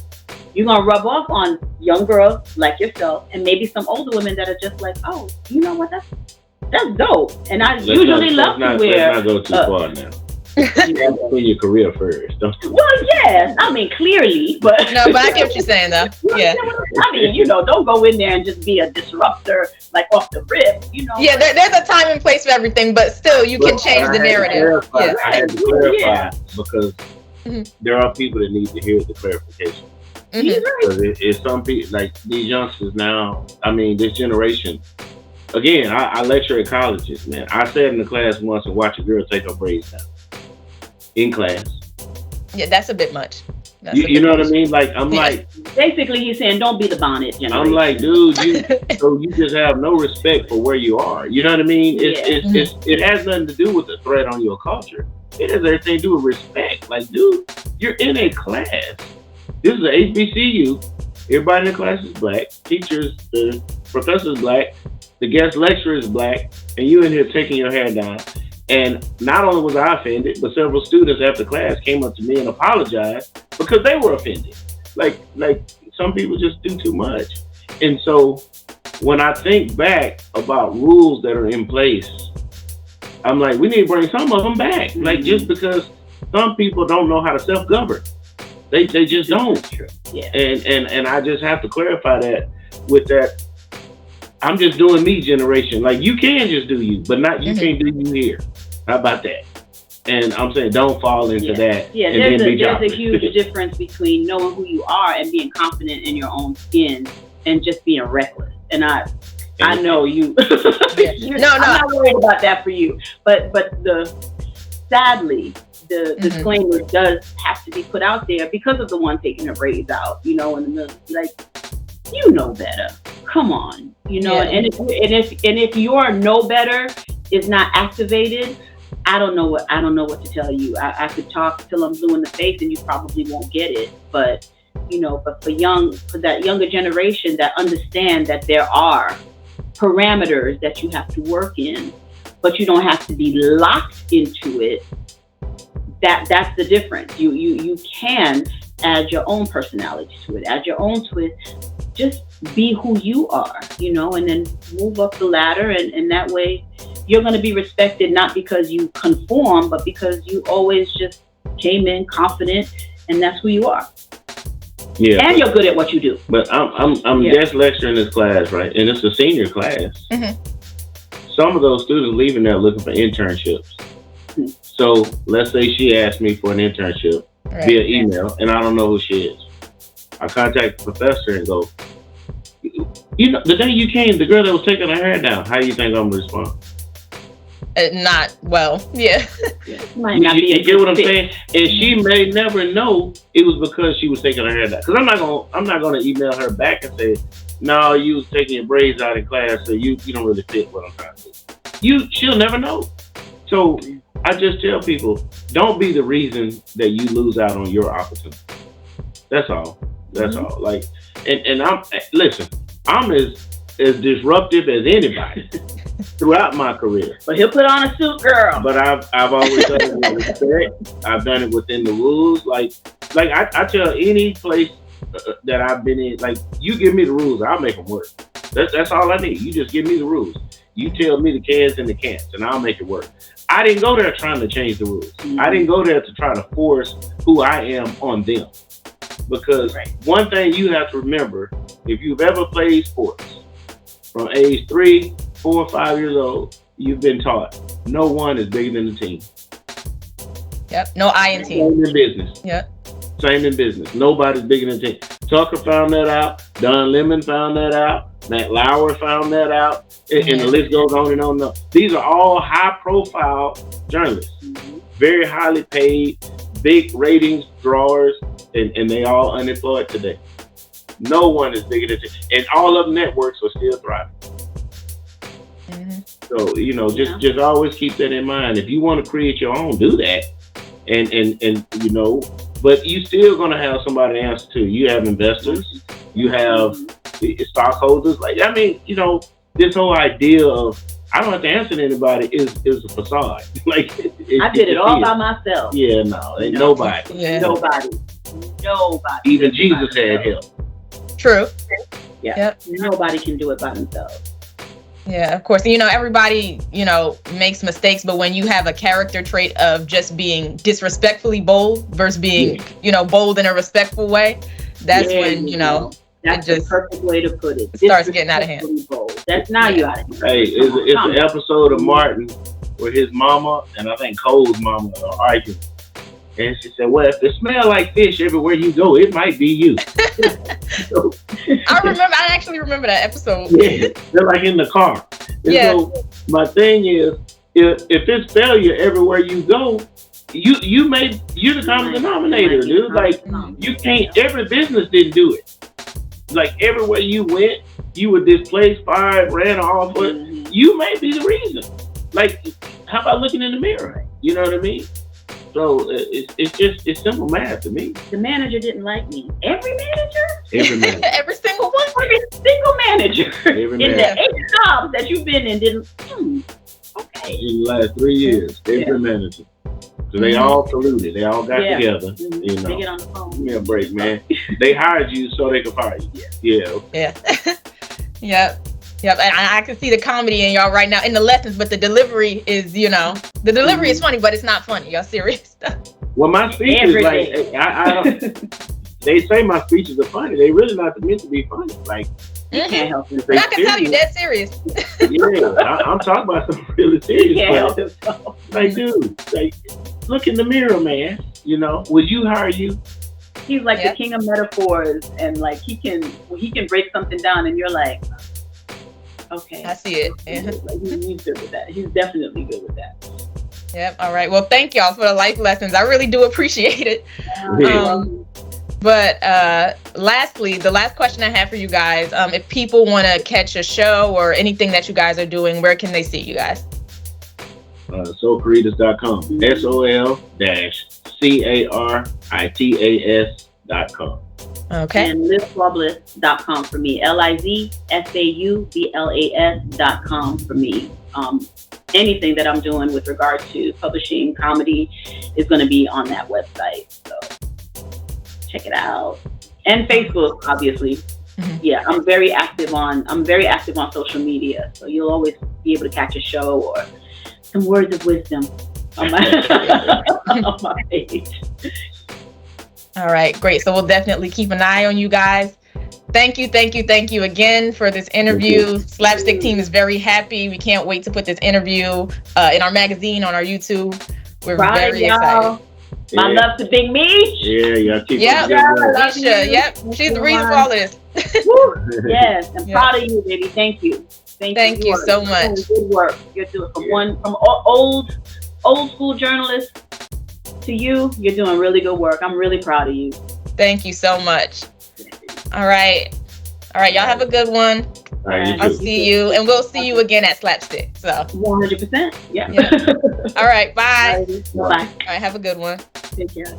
you're going to rub off on young girls like yourself and maybe some older women that are just like, oh, you know what, that's dope. And I usually love to wear. Let's not go too far now. You have to put your career first. Well, yes. I mean, clearly, but no, but I get what you're saying, though. Yeah. I mean, don't go in there and just be a disruptor like off the rip. Yeah, there's a time and place for everything, but still, you can change the narrative. Yeah. I had to clarify because there are people that need to hear the clarification. Because it's some people like these youngsters now. I mean, this generation. Again, I lecture at colleges, man. I sat in the class once and watched a girl take her braids down. In class. Yeah, that's a bit much. You know what I mean? Like, I'm like... Basically, he's saying, don't be the bonnet generation. I'm like, dude, you just have no respect for where you are. You know what I mean? It has nothing to do with the threat on your culture. It has everything to do with respect. Like, dude, you're in a class. This is an HBCU. Everybody in the class is black. Teachers, the professor is black. The guest lecturer is black. And you in here taking your hair down. And not only was I offended, but several students after class came up to me and apologized because they were offended. Like some people just do too much. And so when I think back about rules that are in place, I'm like, we need to bring some of them back. Mm-hmm. Like, just because some people don't know how to self-govern. They just don't. Yeah. And I just have to clarify that with that. I'm just doing me generation. Like, you can just do you, but not you can't do you here. How about that? And I'm saying don't fall into that. Yeah, there's a huge difference between knowing who you are and being confident in your own skin and just being reckless. And I know you. I'm not worried about that for you. But sadly, the disclaimer does have to be put out there because of the one taking her braids out. You know, in the middle, like, you know better. Come on, you know. Yeah. And if your know better is not activated, I don't know what to tell you. I could talk till I'm blue in the face, and you probably won't get it. But you know, for that younger generation that understand that there are parameters that you have to work in, but you don't have to be locked into it. That's the difference. You can add your own personality to it, add your own twist. Just be who you are, you know, and then move up the ladder, and that way you're going to be respected, not because you conform, but because you always just came in confident, and that's who you are. Yeah, and you're good at what you do. But I'm guest lecturing this class, right? And it's a senior class. Mm-hmm. Some of those students leaving there looking for internships. Mm-hmm. So let's say she asked me for an internship via email, and I don't know who she is. I contact the professor and go, you know, the day you came, the girl that was taking her hair down, how do you think I'm going to respond? Not well, yeah. Might not be you get what I'm saying? And she may never know it was because she was taking her hair down. Because I'm not gonna email her back and say, no, you was taking your braids out in class, so you don't really fit what I'm trying to do. She'll never know. So I just tell people, don't be the reason that you lose out on your opportunity. That's all. That's all. Like, and I'm as disruptive as anybody throughout my career. But he'll put on a suit, girl. But I've always done it with respect. I've done it within the rules. Like I tell any place that I've been in, like, you give me the rules, I'll make them work. That's all I need. You just give me the rules. You tell me the cans and the can'ts, and I'll make it work. I didn't go there trying to change the rules. Mm-hmm. I didn't go there to try to force who I am on them. Because one thing you have to remember, if you've ever played sports, from age 3, 4, 5 years old, you've been taught no one is bigger than the team. Yep. No I in team. Same in business. Yep. Same in business. Nobody's bigger than the team. Tucker found that out. Don Lemon found that out. Matt Lauer found that out. And the list goes on and on and on. These are all high-profile journalists. Mm-hmm. Very highly paid, big ratings drawers, and they all unemployed today. No one is bigger than the team. And all of the networks are still thriving. Mm-hmm. So, you know, just always keep that in mind. If you want to create your own, do that. And you know, but you still gonna have somebody to answer to. You have investors, you have stockholders. Like, I mean, you know, this whole idea of I don't have to answer to anybody is a facade. Like, I did it all by myself. Yeah, no, ain't nobody. Yeah. Nobody. Even Jesus had help. True. Yeah. Yep. Nobody can do it by themselves. Yeah, of course. You know, everybody, you know, makes mistakes, but when you have a character trait of just being disrespectfully bold versus being, you know, bold in a respectful way, that's when, you know, that's the perfect way to put it. It starts getting out of hand. Bold. That's now you out of hand. Hey, it's an episode of Martin where his mama and I think Cole's mama are arguing. And she said, well, if it smells like fish everywhere you go, it might be you. I actually remember that episode. Yeah, they're like in the car. And so my thing is, if it's failure everywhere you go, you're the common denominator, dude. Like, you can't, every business didn't do it. Like, everywhere you went, you were displaced, fired, ran off. Mm-hmm. You may be the reason. Like, how about looking in the mirror? You know what I mean? So it's simple math to me. The manager didn't like me. Every manager? Every manager. Every single one? Every single manager. In the 8 jobs that you've been in didn't. Okay. In the last 3 years, every manager. So they all saluted. They all got together. Mm-hmm. You know, they get on the phone. give me a break, man. They hired you so they could fire you. Yeah. Yep. And I can see the comedy in y'all right now in the lessons, but the delivery is, the delivery is funny, but it's not funny. Y'all serious stuff. Well, my speeches, like, I they say my speeches are funny. They really not meant to be funny. Like, you can't help it. I can tell you that's serious. I'm talking about something really serious. You can't help it. Like, dude, like, look in the mirror, man. Would you hire you? He's like the king of metaphors, and like he can break something down, and you're like, okay, I see it. Yeah. Like, he's good with that. He's definitely good with that. Yep. All right. Well, thank y'all for the life lessons. I really do appreciate it. But lastly, the last question I have for you guys, if people want to catch a show or anything that you guys are doing, where can they see you guys? Sol-caritas.com. SolCaritas.com. Okay. And LizSauBlis.com for me. LizSauBlas.com for me. Anything that I'm doing with regard to publishing comedy is going to be on that website. So check it out. And Facebook, obviously. Mm-hmm. Yeah, I'm very active on social media. So you'll always be able to catch a show or some words of wisdom on my on my page. All right, great. So we'll definitely keep an eye on you guys. Thank you again for this interview. SlapStik team is very happy. We can't wait to put this interview in our magazine, on our YouTube. We're very excited. My love to Big Meech. Yeah, keep Alicia, she's the reason for all this. Yes, I'm proud of you, baby. Thank you. Thank you so much. Good work. You're doing from old school journalist to you. You're doing really good work. I'm really proud of you. Thank you so much. All right. Y'all have a good one. I'll see you, and we'll see you again at SlapStik. So 100%. Yeah. All right. Bye. Bye. All right. Have a good one. Take care.